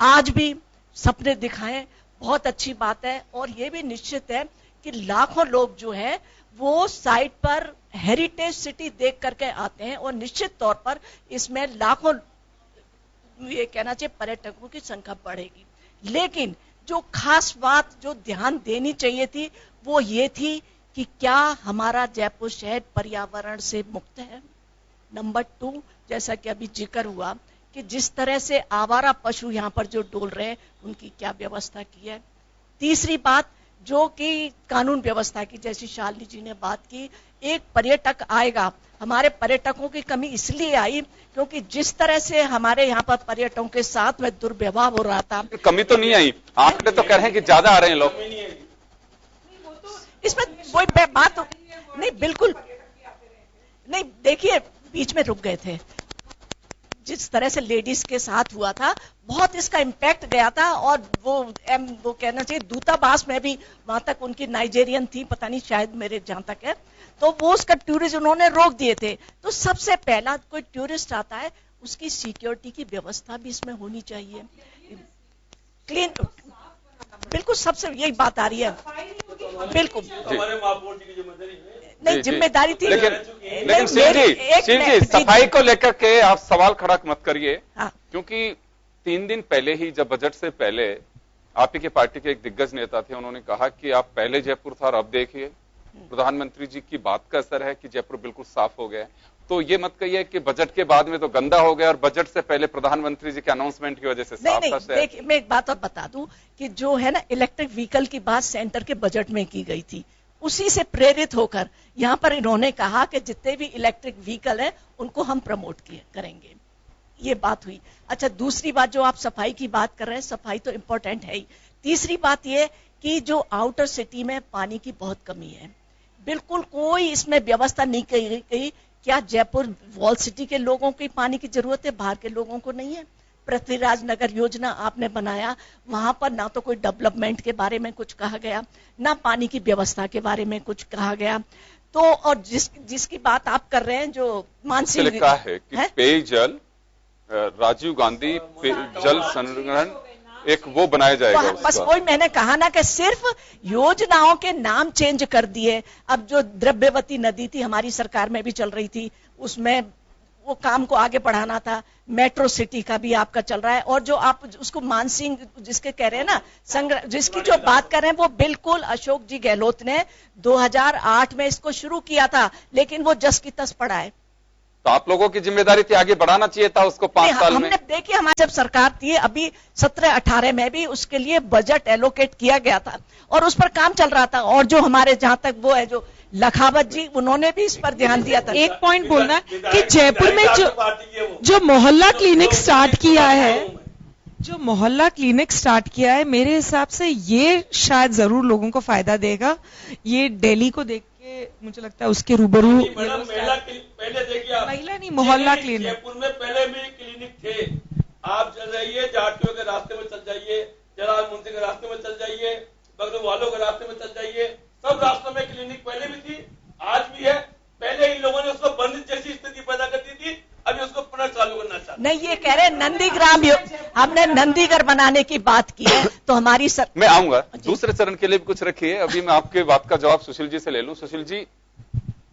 आज भी सपने दिखाएं, बहुत अच्छी बात है, और ये भी निश्चित है कि लाखों लोग जो है वो साइट पर हेरिटेज सिटी देख करके आते हैं, और निश्चित तौर पर इसमें लाखों, ये कहना चाहिए, पर्यटकों की संख्या बढ़ेगी। लेकिन जो खास बात जो ध्यान देनी चाहिए थी वो ये थी कि क्या हमारा जयपुर शहर पर्यावरण से मुक्त है। नंबर 2, जैसा कि अभी जिक्र हुआ कि जिस तरह से आवारा पशु यहाँ पर जो डोल रहे हैं उनकी क्या व्यवस्था की है। तीसरी बात जो कि कानून व्यवस्था की, जैसी शालिनी जी ने बात की, एक पर्यटक आएगा, हमारे पर्यटकों की कमी इसलिए आई क्योंकि जिस तरह से हमारे यहाँ पर पर्यटकों के साथ में दुर्व्यवहार हो रहा था। कमी तो नहीं आई, आंकड़े तो कह रहे हैं कि ज्यादा आ रहे हैं लोग। इसमें कोई बात नहीं, बिल्कुल नहीं। देखिए बीच में रुक गए थे, जिस तरह से लेडीज के साथ हुआ था बहुत इसका इम्पैक्ट गया था। और वो कहना चाहिए दूतावास में भी वहां तक उनकी नाइजेरियन थी, पता नहीं शायद मेरे जहां तक है, तो वो उसका टूरिस्ट उन्होंने रोक दिए थे। तो सबसे पहला कोई टूरिस्ट आता है उसकी सिक्योरिटी की व्यवस्था भी इसमें होनी चाहिए, क्लीन, बिल्कुल सबसे यही बात आ रही है। बिल्कुल नहीं जिम्मेदारी थी, लेकिन शिव जी सफाई को लेकर के आप सवाल खड़ा मत करिए। हाँ। क्योंकि 3 दिन पहले ही जब बजट से पहले आप ही के पार्टी के एक दिग्गज नेता थे, उन्होंने कहा कि आप पहले जयपुर था और अब देखिए प्रधानमंत्री जी की बात का असर है कि जयपुर बिल्कुल साफ हो गया है। तो ये मत कहिए कि बजट के बाद में तो गंदा हो गया और बजट से पहले प्रधानमंत्री जी के अनाउंसमेंट की वजह से साफ था। देखिए मैं एक बात और बता दूं कि जो है ना इलेक्ट्रिक व्हीकल की बात सेंटर के बजट में की गई थी, उसी से प्रेरित होकर यहाँ पर इन्होंने कहा कि जितने भी इलेक्ट्रिक व्हीकल हैं उनको हम प्रमोट करेंगे, ये बात हुई। अच्छा, दूसरी बात जो आप सफाई की बात कर रहे हैं, सफाई तो इंपॉर्टेंट है ही। तीसरी बात ये कि जो आउटर सिटी में पानी की बहुत कमी है, बिल्कुल कोई इसमें व्यवस्था नहीं की गई। क्या जयपुर वॉल सिटी के लोगों की पानी की जरूरत है, बाहर के लोगों को नहीं है? पृथ्वीराज नगर योजना आपने बनाया, वहां पर ना तो कोई डेवलपमेंट के बारे में कुछ कहा गया, ना पानी की व्यवस्था के बारे में कुछ कहा गया। तो और जिसकी बात आप कर रहे हैं जो मानसिक लिखा है कि पेयजल राजीव गांधी जल संग्रहण एक वो बनाया जाएगा। बस वही मैंने कहा ना कि सिर्फ योजनाओं के नाम चेंज कर दिए। अब जो द्रव्यवती नदी थी हमारी सरकार में भी चल रही थी, उसमें वो काम को आगे बढ़ाना था। मेट्रो सिटी का भी आपका चल रहा है, और जो आप उसको मानसिंह जिसके कह रहे हैं ना संग्रह, जिसकी जो बात कर रहे हैं वो बिल्कुल अशोक जी गहलोत ने 2008 में इसको शुरू किया था, लेकिन वो जस की तस पड़ा है। तो आप लोगों की जिम्मेदारी थी, आगे बढ़ाना चाहिए था उसको 5 साल में। हमने देखिए हमारी जब सरकार थी अभी 17-18 में भी उसके लिए बजट एलोकेट किया गया था और उस पर काम चल रहा था। और जो हमारे जहां तक वो है जो लखावत जी, उन्होंने भी इस पर ध्यान दिया था। एक पॉइंट बोलना कि जयपुर में जो मोहल्ला क्लिनिक स्टार्ट किया है, जो मोहल्ला क्लिनिक स्टार्ट किया है, मेरे हिसाब से ये शायद जरूर लोगों को फायदा देगा। ये दिल्ली को देख के मुझे लगता है उसके रूबरू पहले देखिए, महिला नहीं मोहल्ला क्लिनिक, जयपुर में पहले भी क्लिनिक थे। आप चल जाइए, जाटियों के रास्ते में चल जाइए, जलाल मुंशी के रास्ते में चल जाइए, बगल वालों के रास्ते में चल जाइए, सब रास्तों में क्लिनिक पहले भी थी, आज भी है। पहले इन लोगों ने उसको बंद जैसी स्थिति पैदा कर दी थी, अभी उसको पुनः चालू करना चाहते। नहीं, ये कह रहे नंदीग्राम, हमने नंदीगढ़ बनाने की बात की है, तो हमारी मैं आऊंगा दूसरे चरण के लिए भी कुछ रखिए। अभी मैं आपके बात का जवाब सुशील जी से ले लूं। सुशील जी,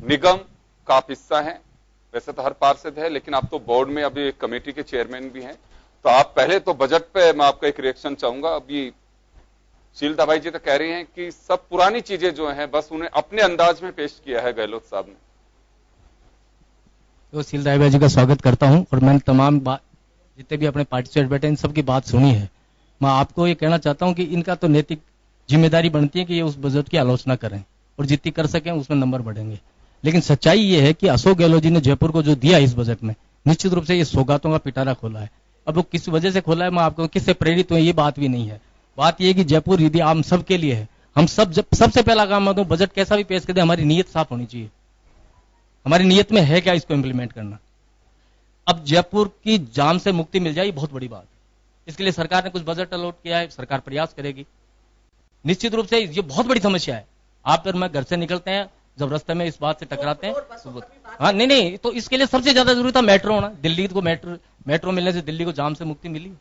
निगम का आप हिस्सा हैं, वैसे तो हर पार्षद है, लेकिन आप तो बोर्ड में अभी एक कमेटी के चेयरमैन भी हैं, तो आप पहले तो बजट पे मैं आपका एक रिएक्शन चाहूंगा। अभी शीलता भाई जी तो कह रही हैं कि सब पुरानी चीजें जो हैं बस उन्हें अपने अंदाज में पेश किया है गहलोत साहब ने। तो शीलता भाई जी का स्वागत करता हूं और मैंने तमाम जितने भी अपने पार्टिसिपेट बैठे इन सबकी बात सुनी है। मैं आपको ये कहना चाहता हूं कि इनका तो नैतिक जिम्मेदारी बनती है कि ये उस बजट की आलोचना करें और जितनी कर सकें उसमें नंबर बढ़ेंगे। लेकिन सच्चाई ये है कि अशोक गहलोत जी ने जयपुर को जो दिया इस बजट में, निश्चित रूप से ये सौगातों का पिटारा खोला है। अब वो किस वजह से खोला है, मैं आपको किससे प्रेरित हुए ये बात भी नहीं है। बात यह है कि जयपुर यदि हम सब के लिए है, हम सब सबसे पहला काम है तो बजट कैसा भी पेश कर दे, हमारी नीयत साफ होनी चाहिए। हमारी नीयत में है क्या इसको इंप्लीमेंट करना। अब जयपुर की जाम से मुक्ति मिल जाए, बहुत बड़ी बात। इसके लिए सरकार ने कुछ बजट अलॉट किया है, सरकार प्रयास करेगी। निश्चित रूप से ये बहुत बड़ी समस्या है। आप और मैं घर से निकलते हैं, जब रास्ते में इस बात से टकराते हैं तो हाँ नहीं, तो इसके लिए सबसे ज्यादा जरूरी था मेट्रो होना। दिल्ली को मेट्रो मिलने से दिल्ली को जाम से मुक्ति मिली।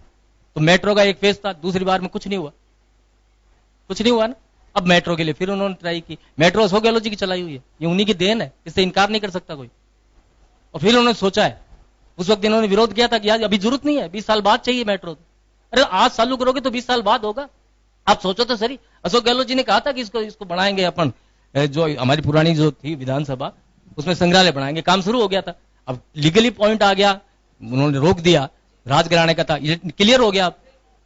तो मेट्रो का एक फेज था, दूसरी बार में कुछ नहीं हुआ ना। अब मेट्रो के लिए फिर उन्होंने ट्राई की। मेट्रो अशोक गहलोत जी की चलाई हुई है, ये उन्हीं की देन है, इससे इनकार नहीं कर सकता कोई। और फिर उन्होंने सोचा है, उस वक्त इन्होंने विरोध किया था कि यार अभी जरूरत नहीं है, 20 साल बाद चाहिए मेट्रो। अरे आज चालू करोगे तो 20 साल बाद होगा। आप सोचो तो सही, अशोक गहलोत जी ने कहा था कि इसको बढ़ाएंगे अपन, जो हमारी पुरानी जो थी विधानसभा उसमें संग्रहालय बनाएंगे, काम शुरू हो गया था। अब लीगली पॉइंट आ गया, उन्होंने रोक दिया, राजघराने का था, ये क्लियर हो गया,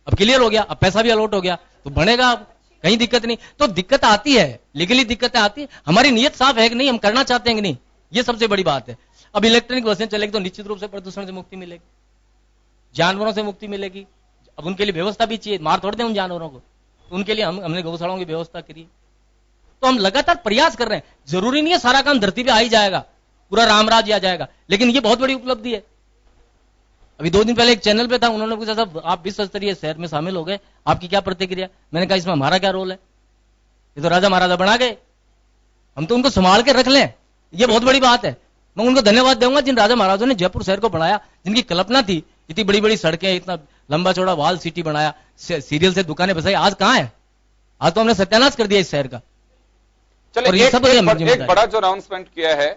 अब क्लियर हो गया, अब पैसा भी अलॉट हो गया तो बनेगा, अब कहीं दिक्कत नहीं। तो दिक्कत आती है, लीगली दिक्कतें आती है, हमारी नीयत साफ है कि नहीं, हम करना चाहते हैं कि नहीं, ये सबसे बड़ी बात है। अब इलेक्ट्रॉनिक बसें चलेगी तो निश्चित रूप से प्रदूषण से मुक्ति मिलेगी, जानवरों से मुक्ति मिलेगी। अब उनके लिए व्यवस्था भी चाहिए, मार थोड़ दें उन जानवरों को, तो उनके लिए हमने गौशालाओं की व्यवस्था करी। तो हम लगातार प्रयास कर रहे हैं, जरूरी नहीं है सारा काम धरती पे आ ही जाएगा, पूरा रामराज आ जाएगा, लेकिन ये बहुत बड़ी उपलब्धि है। अभी 2 दिन पहले एक चैनल पे था, उन्होंने पूछा साहब आप विश्व स्तरीय शहर में शामिल हो गए, आपकी क्या प्रतिक्रिया? मैंने कहा इसमें हमारा क्या रोल है, ये तो राजा महाराजा बना गए, हम तो उनको संभाल के रख लें, ये बहुत बड़ी बात है। मैं उनको धन्यवाद दूंगा जिन राजा महाराजों ने जयपुर शहर को बनाया, जिनकी कल्पना थी, इतनी बड़ी बड़ी सड़कें, इतना लंबा चौड़ा वॉल सिटी बनाया, सीरियल से दुकानें बसाई, आज कहां है? आज तो हमने सत्यानाश कर दिया इस शहर का। चलिए एक बड़ा जो अनाउंसमेंट किया है,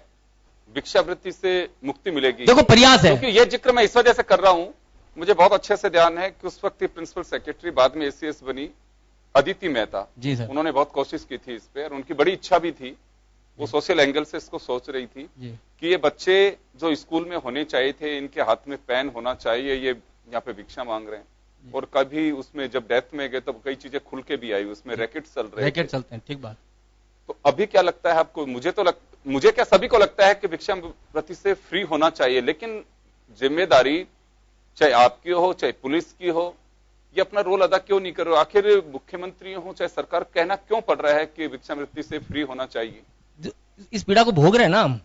भिक्षावृत्ति से मुक्ति मिलेगी, देखो प्रयास है, क्योंकि ये जिक्र मैं इस वजह से कर रहा हूं, मुझे बहुत अच्छे से ध्यान है कि उस वक्त प्रिंसिपल सेक्रेटरी, बाद में एसीएस बनी अदिति मेहता जी सर, उन्होंने बहुत कोशिश की थी इस पे, और उनकी बड़ी इच्छा भी थी, वो सोशल एंगल से इसको सोच रही थी कि ये बच्चे जो स्कूल में होने चाहिए थे, इनके हाथ में पेन होना चाहिए, ये यहाँ पे भिक्षा मांग रहे हैं। और कभी उसमें जब डेथ में गए तब कई चीजें खुल के भी आई, उसमें रैकेट चल रहे, रैकेट चलते हैं, ठीक बात। तो अभी क्या लगता है आपको? मुझे क्या सभी को लगता है कि भिक्षावृत्ति से फ्री होना चाहिए, लेकिन जिम्मेदारी चाहे आपकी हो चाहे पुलिस की हो, ये अपना रोल अदा क्यों नहीं कर रहे हो? आखिर मुख्यमंत्री हो चाहे सरकार, कहना क्यों पड़ रहा है कि भिक्षावृत्ति से फ्री होना चाहिए? इस पीड़ा को भोग रहे हैं ना हम,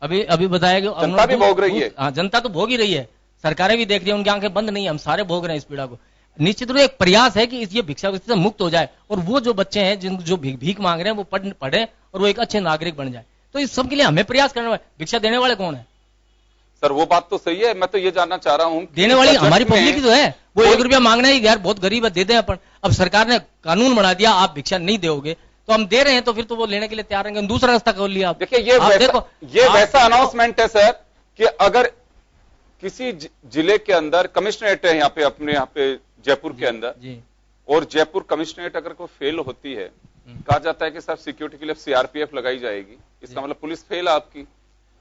अभी बताया कि जनता भी भोग रही है। हाँ, जनता तो भोग ही रही है, सरकारें भी देख रही है, उनकी आंखें बंद नहीं है, हम सारे भोग रहे हैं इस पीड़ा को। निश्चित रूप से एक प्रयास है कि ये भिक्षावृत्ति से मुक्त हो जाए, और वो जो बच्चे हैं जो भीख मांग रहे हैं वो पढ़े और वो एक अच्छे नागरिक बन जाए। तो इस सब के लिए हमें प्रयास करना है। भिक्षा देने वाले कौन है सर? वो बात तो सही है, मैं तो ये जानना चाह रहा हूं, देने वाली हमारी पब्लिक ही तो है। वो 1 रुपया मांगना ही, यार बहुत गरीब है, दे दें अपन। अब सरकार ने कानून बना दिया, आप भिक्षा नहीं दोगे तो हम दे रहे हैं, तो फिर तो वो लेने के लिए तैयार रहेंगे, दूसरा रास्ता खोल लिया। देखिए ये वैसा अनाउंसमेंट है सर कि अगर किसी जिले के अंदर कमिश्नरेट है, यहाँ पे अपने यहाँ पे जयपुर के अंदर जी, और जयपुर कमिश्नरेट अगर कोई फेल होती है, कहा जाता है कि साहब सिक्योरिटी के लिए सीआरपीएफ लगाई जाएगी, इसका मतलब पुलिस फेल है आपकी।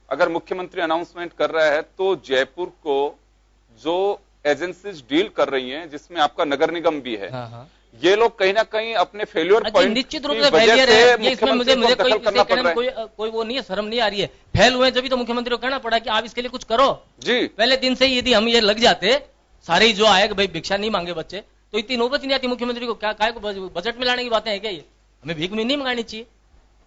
अगर मुख्यमंत्री अनाउंसमेंट कर रहा है तो जयपुर को जो एजेंसीज डील कर रही हैं, जिसमें आपका नगर निगम भी है, ये लोग कहीं ना कहीं अपने फेलियर पॉइंट निश्चित रूप से फेलियर है। ये इसमें मुझे कोई वो नहीं है, शर्म नहीं आ रही है। फेल हुए जब तो मुख्यमंत्री को कहना पड़ा कि आप इसके लिए कुछ करो जी। पहले दिन से यदि हम ये लग जाते सारे ही जो आए कि भाई भिक्षा नहीं मांगे बच्चे, तो इतनी नौबत नहीं आती मुख्यमंत्री को। क्या काय को बजट में लाने की बातें है क्या? ये हमें भीख में नहीं मंगानी चाहिए,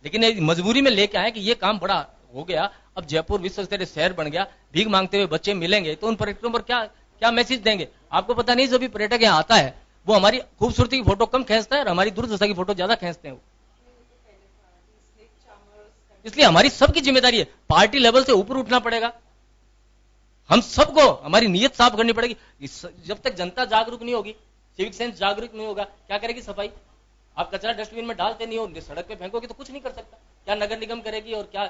लेकिन मजबूरी में लेके आए कि ये काम बड़ा हो गया, अब जयपुर विश्व स्तरीय शहर बन गया, भीख मांगते हुए बच्चे मिलेंगे, तो उन पर्यटकों पर क्या मैसेज देंगे? आपको पता नहीं, जो भी पर्यटक यहाँ आता है वो हमारी खूबसूरती की फोटो कम खींचता है और हमारी दुर्दशा की फोटो ज्यादा खींचते हैं। इसलिए हमारी सबकी जिम्मेदारी है, पार्टी लेवल से ऊपर उठना पड़ेगा, हम सबको हमारी नीयत साफ करनी पड़ेगी। जब तक जनता जागरूक नहीं होगी, सिविक सेंस जागरूक नहीं होगा, क्या करेगी सफाई? आप कचरा डस्टबिन में डालते नहीं हो, सड़क पे फेंकोगे तो कुछ नहीं कर सकता। क्या नगर निगम करेगी और क्या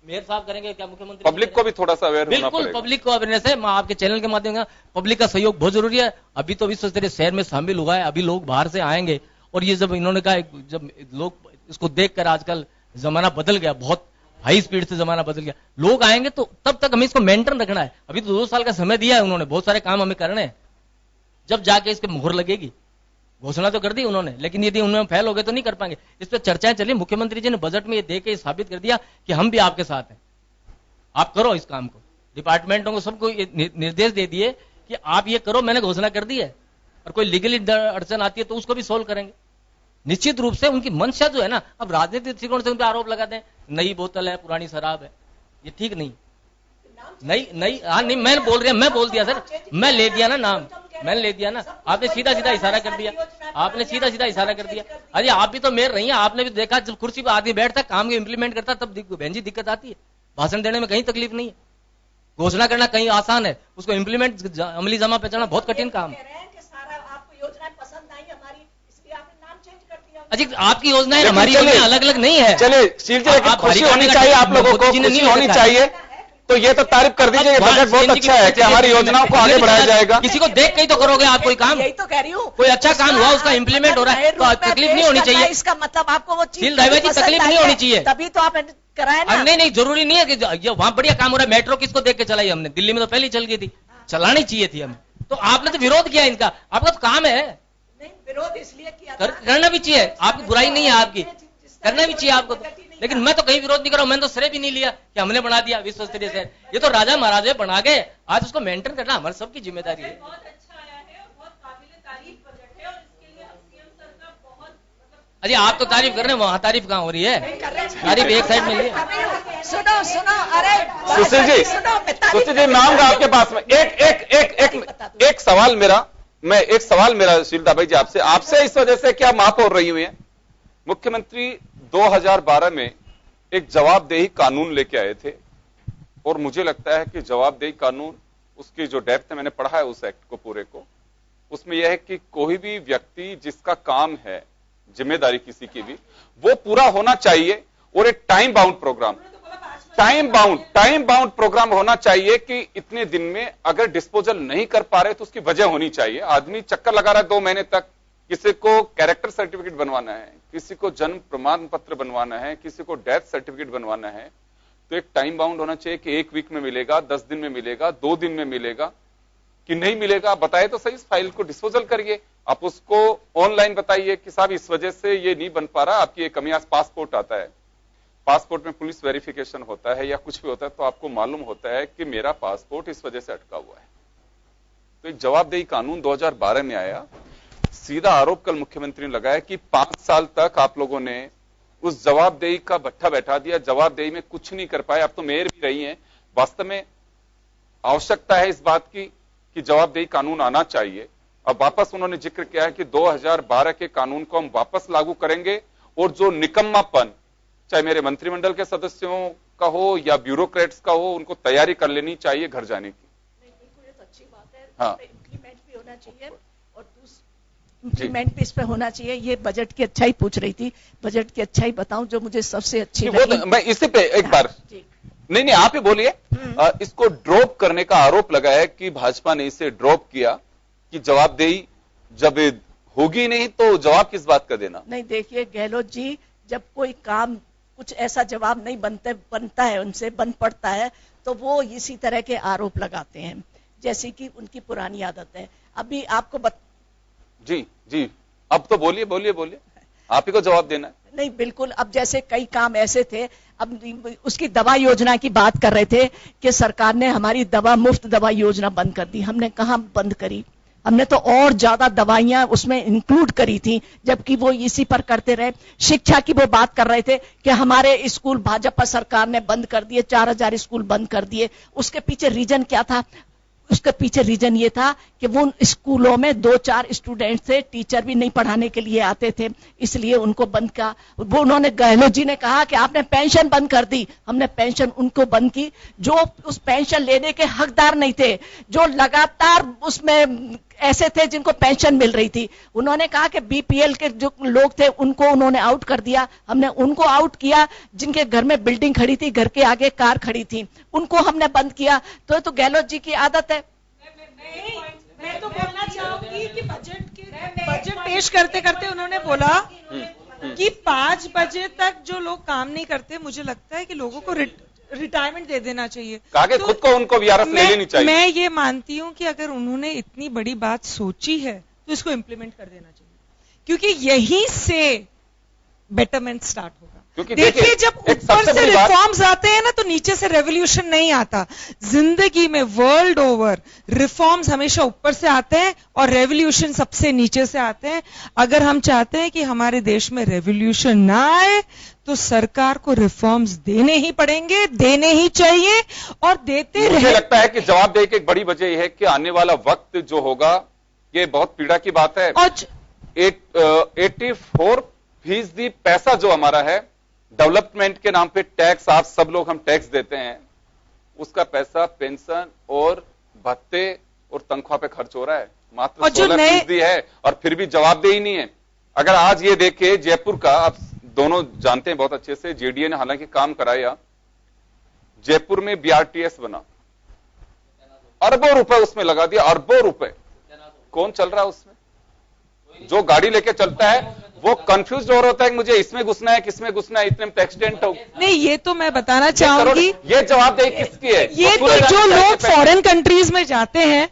मेयर साहब करेंगे, क्या मुख्यमंत्री? पब्लिक को भी थोड़ा सा अवेयर होना पड़ेगा। बिल्कुल, पब्लिक को अवेयरनेस है। मैं आपके चैनल के माध्यम से, पब्लिक का सहयोग बहुत जरूरी है। अभी तो विश्व स्तरीय शहर में शामिल हुआ है, अभी लोग बाहर से आएंगे, और ये जब इन्होंने कहा, जब लोग इसको देखकर, आजकल जमाना बदल गया, बहुत हाई स्पीड से जमाना बदल गया, लोग आएंगे तो तब तक हमें इसको मेंटेन रखना है। अभी तो 2 साल का समय दिया है उन्होंने, बहुत सारे काम हमें करने हैं, जब जाके इसके मुहर लगेगी। घोषणा तो कर दी उन्होंने, लेकिन यदि उन्होंने फेल हो गए तो नहीं कर पाएंगे। इस पर चर्चाएं चली, मुख्यमंत्री जी ने बजट में ये दे के साबित कर दिया कि हम भी आपके साथ हैं, आप करो इस काम को। डिपार्टमेंटों को सबको निर्देश दे दिए कि आप ये करो, मैंने घोषणा कर दी है, और कोई लीगली अड़चन आती है तो उसको भी सोल्व करेंगे। निश्चित रूप से उनकी मंशा जो है ना, अब राजनीतिक दृष्टिकोण से उन पर आरोप लगाते हैं, नई बोतल है, पुरानी शराब है, ये ठीक नहीं। नई हाँ नहीं, मैं बोल रहा, मैं बोल दिया सर, मैं ले दिया ना नाम, मैंने ले दिया ना, आपने सीधा सीधा इशारा कर दिया, आपने सीधा सीधा इशारा कर दिया। अरे आप भी तो मेयर रही हैं, आपने भी देखा जब कुर्सी पर आदमी बैठता, काम को इंप्लीमेंट करता, तब बहन जी दिक्कत आती है। भाषण देने में कहीं तकलीफ नहीं है, घोषणा करना कहीं आसान है, उसको इंप्लीमेंट अमली जमा पे चढ़ना बहुत कठिन काम है। अजी आपकी योजनाएं हमारी योजनाएं अलग अलग नहीं है। चलिए खुशी होनी चाहिए, आप लोगों को खुशी होनी चाहिए। तो ये तो तारीफ कर दीजिए, ये बजट बहुत अच्छा है कि हमारी योजनाओं को आगे बढ़ाया जाएगा। किसी को देख के ही तो करोगे आप कोई काम, यही तो कह रही हूँ, कोई अच्छा काम हुआ उसका इम्प्लीमेंट हो रहा है तो तकलीफ नहीं होनी चाहिए। इसका मतलब आपको वो चीज तकलीफ नहीं होनी चाहिए, तभी तो आप कराए ना। नहीं जरूरी नहीं है कि वहां बढ़िया काम हो रहा है। मेट्रो किसको देख के चलाई हमने, दिल्ली में तो पहले ही चल गई थी, चलानी चाहिए थी हमें। तो आपने तो विरोध किया इनका, आपका तो काम है। नहीं, विरोध इसलिए किया करना भी चाहिए, आपकी बुराई नहीं है आपकी, करना भी चाहिए आपको। लेकिन मैं तो कहीं विरोध नहीं कर रहा हूं, मैंने तो श्रेय भी नहीं लिया कि हमने बना दिया विश्व स्तरीय शहर। ये तो राजा महाराजा बना गए, आज उसको मेंटेन करना हमारे सबकी जिम्मेदारी है। बहुत अच्छा आया है और बहुत काबिले तारीफ बजट है और इसके लिए सीएम सर का बहुत अरे आप तो तारीफ कर रहे हैं, वहां तारीफ कहाँ हो रही है? तारीफ एक साइड में सुनो, अरे सुशील जी मैं आऊंगा आपके पास में। एक सवाल मेरा शीलता भाई जी आपसे इस वजह से क्या महापौर रही हुई है। मुख्यमंत्री 2012 में एक जवाबदेही कानून लेके आए थे और मुझे लगता है कि जवाबदेही कानून उसकी जो डेप्थ है, मैंने पढ़ा है उस एक्ट को पूरे को, उसमें यह है कि कोई भी व्यक्ति जिसका काम है जिम्मेदारी किसी की भी, वो पूरा होना चाहिए और एक टाइम बाउंड प्रोग्राम होना चाहिए कि इतने दिन में अगर डिस्पोजल नहीं कर पा रहे तो उसकी वजह होनी चाहिए। आदमी चक्कर लगा रहा है 2 महीने तक, किसी को कैरेक्टर सर्टिफिकेट बनवाना है, किसी को जन्म प्रमाण पत्र बनवाना है, किसी को डेथ सर्टिफिकेट बनवाना है, तो एक टाइम बाउंड होना चाहिए कि 1 वीक में मिलेगा, 10 दिन में मिलेगा, 2 दिन में मिलेगा कि नहीं मिलेगा। बताए तो सही, इस फाइल को डिस्पोजल करिए, आप उसको ऑनलाइन बताइए कि साहब इस वजह से ये नहीं बन पा रहा, आपकी ये कमी। आज पासपोर्ट आता है, पासपोर्ट में पुलिस वेरिफिकेशन होता है या कुछ भी होता है तो आपको मालूम होता है कि मेरा पासपोर्ट इस वजह से अटका हुआ है। तो एक जवाबदेही कानून 2012 में आया। सीधा आरोप कल मुख्यमंत्री ने लगाया कि 5 साल तक आप लोगों ने उस जवाबदेही का भट्ठा बैठा दिया, जवाबदेही में कुछ नहीं कर पाए। अब तो मेयर भी रही हैं, वास्तव में आवश्यकता है इस बात की कि जवाबदेही कानून आना चाहिए। अब वापस उन्होंने जिक्र किया है कि 2012 के कानून को हम वापस लागू करेंगे और जो निकम्मापन चाहे मेरे मंत्रिमंडल के सदस्यों का हो या ब्यूरोक्रेट्स का हो, उनको तैयारी कर लेनी चाहिए घर जाने की। बिल्कुल ये तो अच्छी बात है, हाँ, इम्प्लीमेंट भी होना चाहिए और इम्प्लीमेंट भी इस पे होना चाहिए। ये बजट की अच्छाई पूछ रही थी, बजट की अच्छाई बताऊं जो मुझे सबसे अच्छी लगी। मैं इसी पे एक बार नहीं आप ही बोलिए। इसको ड्रॉप करने का आरोप लगा है कि भाजपा ने इसे ड्रॉप किया कि जवाबदेही जब होगी नहीं तो जवाब किस बात का देना। नहीं, देखिए गहलोत जी, जब कोई काम कुछ ऐसा जवाब नहीं बनता है, उनसे बन पड़ता है, तो वो इसी तरह के आरोप लगाते हैं, जैसे कि उनकी पुरानी आदत है। अभी आपको जी अब तो बोलिए आप ही को जवाब देना है। नहीं, बिल्कुल। अब जैसे कई काम ऐसे थे, अब उसकी दवा योजना की बात कर रहे थे कि सरकार ने हमारी मुफ्त दवा योजना बंद कर दी। हमने कहां बंद करी, हमने तो और ज्यादा दवाइयां उसमें इंक्लूड करी थी, जबकि वो इसी पर करते रहे। शिक्षा की वो बात कर रहे थे कि हमारे स्कूल भाजपा सरकार ने बंद कर दिए, 4000 स्कूल बंद कर दिए। उसके पीछे रीजन क्या था? उसके पीछे रीजन ये था कि वो स्कूलों में 2-4 स्टूडेंट थे, टीचर भी नहीं पढ़ाने के लिए आते थे, इसलिए उनको बंद किया। वो उन्होंने, गहलोत जी ने कहा कि आपने पेंशन बंद कर दी। हमने पेंशन उनको बंद की जो उस पेंशन लेने के हकदार नहीं थे, जो लगातार उसमें ऐसे थे जिनको पेंशन मिल रही थी। उन्होंने कहा कि बीपीएल के जो लोग थे उनको उन्होंने आउट कर दिया। हमने उनको आउट किया जिनके घर में बिल्डिंग खड़ी थी, घर के आगे कार खड़ी थी, उनको हमने बंद किया। तो गहलोत जी की आदत है। मैं तो बोलना चाहूंगी कि बजट पेश करते करते उन्होंने बोला कि 5 बजे तक जो लोग काम नहीं करते, मुझे लगता है कि लोगों को रिटायरमेंट दे देना चाहिए। तो खुद को उनको वीआरएस ले लेनी चाहिए। मैं ये मानती हूँ कि अगर उन्होंने इतनी बड़ी बात सोची है तो इसको इम्प्लीमेंट कर देना चाहिए, क्योंकि यहीं से बेटरमेंट स्टार्ट होगा। देखिए, जब ऊपर से रिफॉर्म्स आते हैं ना तो नीचे से रेवोल्यूशन नहीं आता। जिंदगी में वर्ल्ड ओवर रिफॉर्म्स हमेशा ऊपर से आते हैं और रेवोल्यूशन सबसे नीचे से आते हैं। अगर हम चाहते हैं कि हमारे देश में रेवोल्यूशन ना आए तो सरकार को रिफॉर्म्स देने ही पड़ेंगे, देने ही चाहिए और देते रहे। मुझे लगता है कि जवाबदेही की एक बड़ी वजह यह है कि आने वाला वक्त जो होगा ये बहुत पीड़ा की बात है। 84% पैसा जो हमारा है डेवलपमेंट के नाम पे टैक्स, आप सब लोग हम टैक्स देते हैं, उसका पैसा पेंशन और भत्ते और तनख्वाह पे खर्च हो रहा है। मात्र 16% है और फिर भी जवाबदेही नहीं है। अगर आज ये देखे जयपुर का, आप दोनों जानते हैं बहुत अच्छे से, जेडीए ने हालांकि काम कराया, जयपुर में BRTS बना, अरबों रुपए उसमें लगा दिया, अरबों रुपए। कौन चल रहा है उसमें? जो गाड़ी लेके चलता है वो कंफ्यूज हो रहा होता है कि मुझे इसमें घुसना है, किसमें घुसना है, इतने में एक्सीडेंट हो। नहीं, ये तो मैं बताना चाहूंगी, ये जवाबदेही किसकी है? ये तो जो लोग फॉरेन कंट्रीज में जाते हैं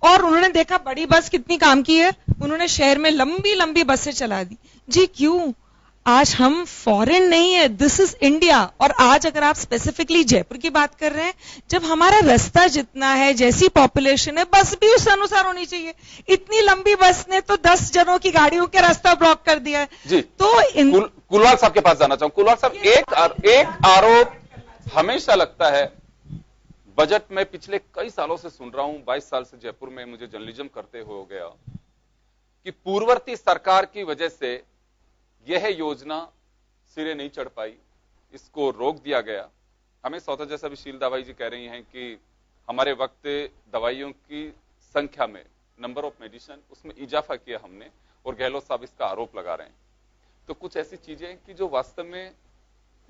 और उन्होंने देखा बड़ी बस कितनी काम की है, उन्होंने शहर में लंबी लंबी बसें चला दी। जी क्यों? आज हम फॉरेन नहीं है, दिस इज इंडिया। और आज अगर आप स्पेसिफिकली जयपुर की बात कर रहे हैं, जब हमारा रास्ता जितना है, जैसी पॉपुलेशन है, बस भी उस अनुसार होनी चाहिए। इतनी लंबी बस ने तो 10 जनों की गाड़ियों के रास्ता ब्लॉक कर दिया है। जी, तो कुलवाल साहब के पास जाना चाहूं। कुलवाल साहब, एक आरोप हमेशा लगता है बजट में, पिछले कई सालों से सुन रहा हूं, 22 साल से जयपुर में मुझे जर्नलिज्म करते हो गया, कि पूर्ववर्ती सरकार की वजह से यह योजना सिरे नहीं चढ़ पाई, इसको रोक दिया गया। हमें सौदा जैसा भी शील दवाई जी कह रही हैं कि हमारे वक्त दवाइयों की संख्या में, नंबर ऑफ मेडिसिन, उसमें इजाफा किया हमने, और गहलोत साहब इसका आरोप लगा रहे हैं। तो कुछ ऐसी चीजें कि जो वास्तव में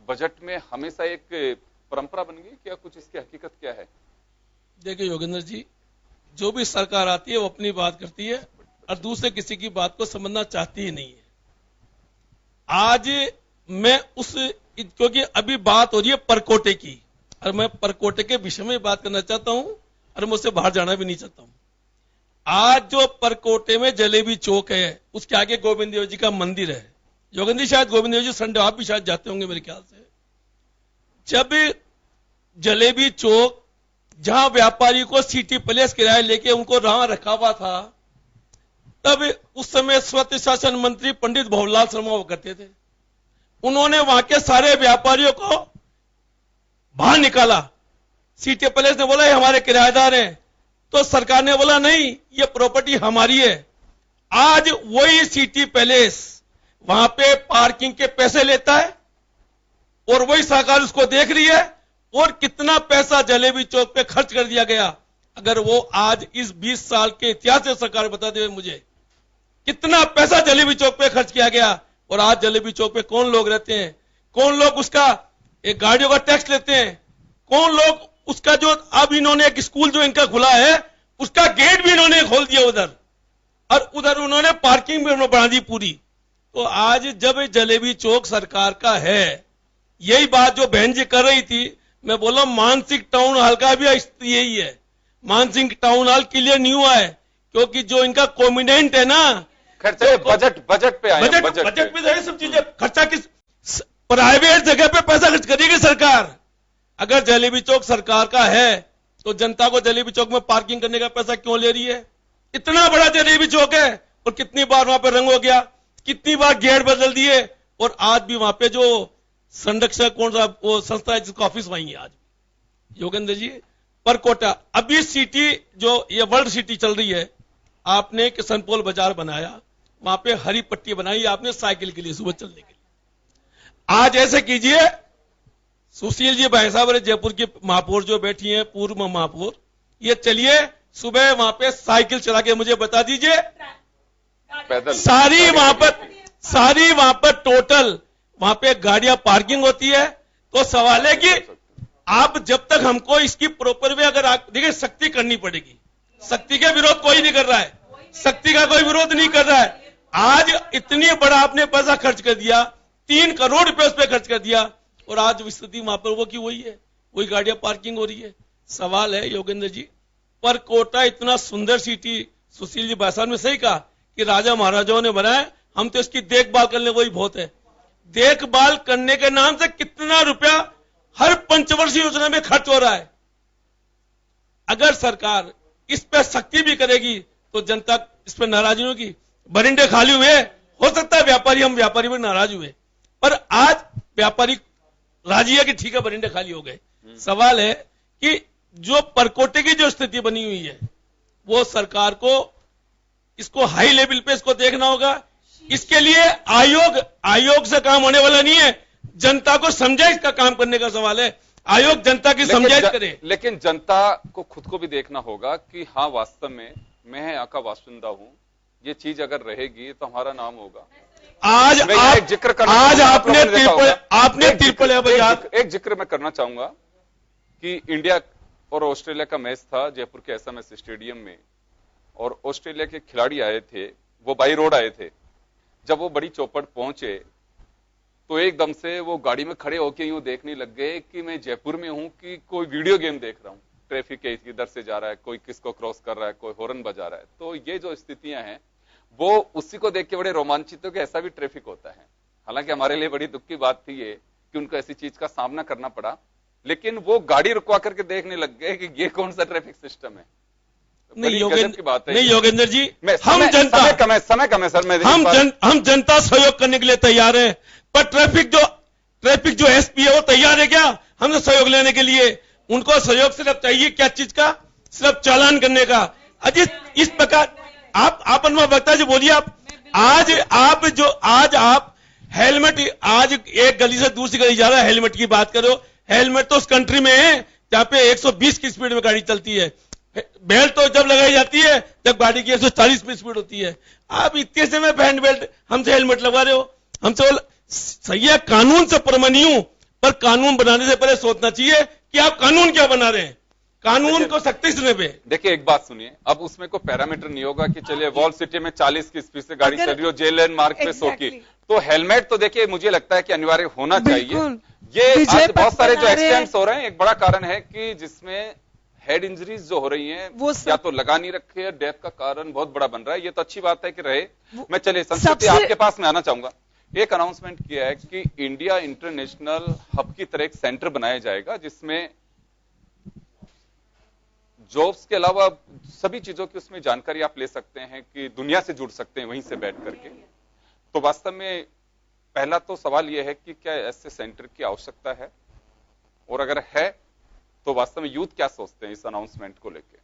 बजट में हमेशा एक परंपरा बन गई, क्या कुछ इसकी हकीकत क्या है? देखिए योगेंद्र जी, जो भी सरकार आती है वो अपनी बात करती है और दूसरे किसी की बात को समझना चाहती ही नहीं है। आज मैं क्योंकि अभी बात हो रही है परकोटे की, और मैं परकोटे के विषय में बात करना चाहता हूं, और मैं उससे बाहर जाना भी नहीं चाहता हूं। आज जो परकोटे में जलेबी चौक है, उसके आगे गोविंद देव जी का मंदिर है। योगेंद्र जी, शायद गोविंद देव जी संडे आप भी शायद जाते होंगे मेरे ख्याल से। जब जलेबी चौक, जहां व्यापारी को सिटी प्लेस किराया लेके उनको वहां रखा हुआ था, तब उस समय स्वतंत्र शासन मंत्री पंडित भवरलाल शर्मा वो करते थे। उन्होंने वहां के सारे व्यापारियों को बाहर निकाला। सिटी प्लेस ने बोला ये हमारे किराएदार हैं, तो सरकार ने बोला नहीं, ये प्रॉपर्टी हमारी है। आज वही सिटी पैलेस वहां पे पार्किंग के पैसे लेता है, और वही सरकार उसको देख रही है, और कितना पैसा जलेबी चौक पे खर्च कर दिया गया। अगर वो आज इस 20 साल के इतिहास से सरकार बता दे मुझे कितना पैसा जलेबी चौक पे खर्च किया गया, और आज जलेबी चौक पे कौन लोग रहते हैं, कौन लोग उसका एक गाड़ियों का टैक्स लेते हैं, कौन लोग उसका जो अब इन्होंने एक स्कूल जो इनका खुला है उसका गेट भी इन्होंने खोल दिया उधर, और उधर उन्होंने पार्किंग भी बढ़ा दी पूरी। तो आज जब जलेबी चौक सरकार का है, यही बात जो बहन जी कर रही थी, मैं बोला मानसिक टाउन हॉल का भी यही है। मानसिक टाउन हॉल क्लियर नहीं हुआ है, क्योंकि जो इनका कॉम्बिनेंट है ना, खर्चे बजट पे आए, बजट में सब चीजें खर्चा किस प्राइवेट जगह पे पैसा खर्च करेगी सरकार। अगर जलेबी चौक सरकार का है तो जनता को जलेबी चौक में पार्किंग करने का पैसा क्यों ले रही है? इतना बड़ा जलेबी चौक है, और कितनी बार वहां पे रंग हो गया, कितनी बार गेट बदल दिए, और आज भी वहां पे जो संरक्षक कौन सा वो संस्था है जिसका ऑफिस वहीं है। आज योगेंद्र जी, परकोटा अभी सिटी जो ये वर्ल्ड सिटी चल रही है, आपने किशनपोल बाजार बनाया, वहां पे हरी पट्टी बनाई आपने साइकिल के लिए, सुबह चलने के लिए। आज ऐसे कीजिए, सुशील जी भाई साहब जयपुर की महापौर जो बैठी हैं, पूर्व महापौर, ये चलिए सुबह वहां पे साइकिल चला के मुझे बता दीजिए, पैदल सारी वहां पर टोटल वहां पे गाड़ियां पार्किंग होती है। तो सवाल है कि आप जब तक हमको इसकी प्रॉपर वे, अगर आप देखिए, सख्ती करनी पड़ेगी। सख्ती का विरोध कोई नहीं कर रहा है, सख्ती का कोई विरोध नहीं कर रहा है। आज इतनी बड़ा आपने पैसा खर्च कर दिया, 3 करोड़ रुपए उस पर खर्च कर दिया, और आज स्थिति वहां पर वो की वही है, वही गाड़ियां पार्किंग हो रही है। सवाल है योगेंद्र जी, परकोटा इतना सुंदर सिटी, सुशील जी भाई साहब ने सही कहा कि राजा महाराजाओं ने बनाया, हम तो इसकी देखभाल करने वही बहुत है। देखभाल करने के नाम से कितना रुपया हर पंचवर्षीय योजना में खर्च हो रहा है। अगर सरकार इस पे सख्ती भी करेगी तो जनता इस पे नाराज नहीं होगी। बरिंडे खाली हुए, हो सकता है हम व्यापारी भी नाराज हुए, पर आज व्यापारी राजी है कि ठीक है बरिंडे खाली हो गए। सवाल है कि जो परकोटे की जो स्थिति बनी हुई है, वो सरकार को इसको हाई लेवल पे इसको देखना होगा। इसके लिए आयोग से काम होने वाला नहीं है, जनता को समझाइश का काम करने का सवाल है। आयोग जनता की समझाइश करे, लेकिन जनता को खुद को भी देखना होगा कि हाँ वास्तव में मैं यहाँ का बाशिंदा हूं, ये चीज अगर रहेगी तो हमारा नाम होगा। आज जिक्र करना, आज आपने एक जिक्र मैं करना चाहूंगा कि इंडिया और ऑस्ट्रेलिया का मैच था जयपुर के एसएमएस स्टेडियम में, और ऑस्ट्रेलिया के खिलाड़ी आए थे, वो बाई रोड आए थे। जब वो बड़ी चौपड़ पहुंचे तो एकदम से वो गाड़ी में खड़े होके यूं देखने लग गए कि मैं जयपुर में हूं कि कोई वीडियो गेम देख रहा हूं। ट्रैफिक इधर से जा रहा है, कोई किसको क्रॉस कर रहा है, कोई हॉर्न बजा रहा है। तो ये जो स्थितियां हैं वो उसी को देख के बड़े रोमांचित हो कि ऐसा भी ट्रैफिक होता है। हालांकि हमारे लिए बड़ी दुख की बात थी ये कि उनको ऐसी चीज का सामना करना पड़ा, लेकिन वो गाड़ी रुकवा करके देखने लग गए कि ये कौन सा ट्रैफिक सिस्टम है। नहीं की बात है। नहीं योगेंद्र जी, हम जनता समय कम है सर, मैं हम जनता सहयोग करने के लिए तैयार हैं, पर ट्रैफिक जो एसपी है वो तैयार है क्या हमसे सहयोग लेने के लिए? उनको सहयोग सिर्फ चाहिए क्या चीज का? सिर्फ चालान करने का। अजित इस प्रकार आप अनुभव वक्ता जी बोलिए। आज आप हेलमेट, आज एक गली से दूसरी गली जा रहा है, हेलमेट की बात करो। हेलमेट तो उस कंट्री में है जहां पे 120 की स्पीड में गाड़ी चलती है। बेल्ट तो जब लगाई जाती है जब गाड़ी की 140 की स्पीड होती है। आप इतने से में हैंड बेल्ट, हमसे हेलमेट लगवा रहे हो। हमसे सही है, कानून से परमनी हूं, पर कानून बनाने से पहले सोचना चाहिए कि आप कानून क्या बना रहे हैं। कानून को सख्ती से पे। देखिए एक बात सुनिए, अब उसमें कोई पैरामीटर नहीं होगा कि चलिए वॉल सिटी में 40 की स्पीड से गाड़ी चल रही हो, जेल मार्ग पे 100 की, तो हेलमेट तो देखिए मुझे लगता है कि अनिवार्य होना चाहिए। ये आज बहुत सारे जो एक्सीडेंट्स हो रहे हैं, एक बड़ा कारण है कि जिसमें हेड इंजरीज जो हो रही हैं वो या तो लगा नहीं रखे है, डेथ का कारण बहुत बड़ा बन रहा है। ये तो अच्छी बात है कि रहे। मैं चलिए संस्कृति आपके पास में आना चाहूंगा। एक अनाउंसमेंट किया है कि इंडिया इंटरनेशनल हब की तरह एक सेंटर बनाया जाएगा जिसमें जॉब्स के अलावा सभी चीजों की उसमें जानकारी आप ले सकते हैं कि दुनिया से जुड़ सकते हैं वहीं से बैठ करके। तो वास्तव में पहला तो सवाल यह है कि क्या ऐसे सेंटर की आवश्यकता है, और अगर है तो वास्तव में यूथ क्या सोचते हैं इस अनाउंसमेंट को लेके?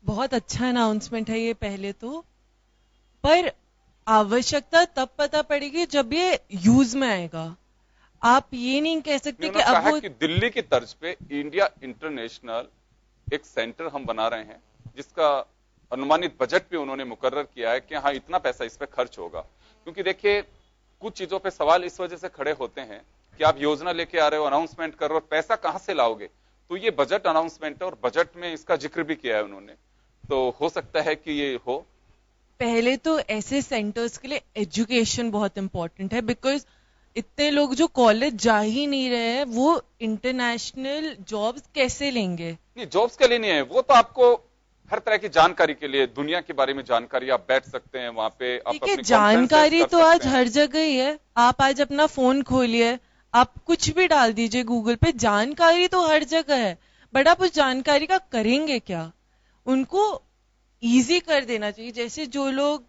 बहुत अच्छा अनाउंसमेंट है ये पहले तो, पर आवश्यकता तब पता पड़ेगी जब ये यूज में आएगा। आप ये नहीं कह सकते कि अब वो कि दिल्ली की तर्ज पे इंडिया इंटरनेशनल एक सेंटर हम बना रहे हैं जिसका अनुमानित बजट पे उन्होंने मुकर्रर किया है कि हाँ इतना पैसा इस पे खर्च होगा। क्योंकि देखिए कुछ चीजों पे सवाल इस वजह से खड़े होते हैं कि आप योजना लेके आ रहे हो, अनाउंसमेंट कर रहे हो, पैसा कहां से लाओगे? तो ये बजट अनाउंसमेंट है और बजट में इसका जिक्र भी किया है उन्होंने, तो हो सकता है कि ये हो। पहले तो ऐसे सेंटर्स के लिए एजुकेशन बहुत इंपॉर्टेंट है, बिकॉज इतने लोग जो कॉलेज जा ही नहीं रहे हैं वो इंटरनेशनल जॉब्स कैसे लेंगे? नहीं, जॉब्स के लिए नहीं है, वो तो आपको हर तरह की जानकारी के लिए, दुनिया के बारे में जानकारी, आप बैठ सकते हैं वहां पे। देखिए जानकारी तो आज हर जगह ही है। आप आज अपना फोन खोलिए, आप कुछ भी डाल दीजिए गूगल पे, जानकारी तो हर जगह है। बट आप उस जानकारी का करेंगे क्या? उनको इजी कर देना चाहिए। जैसे जो लोग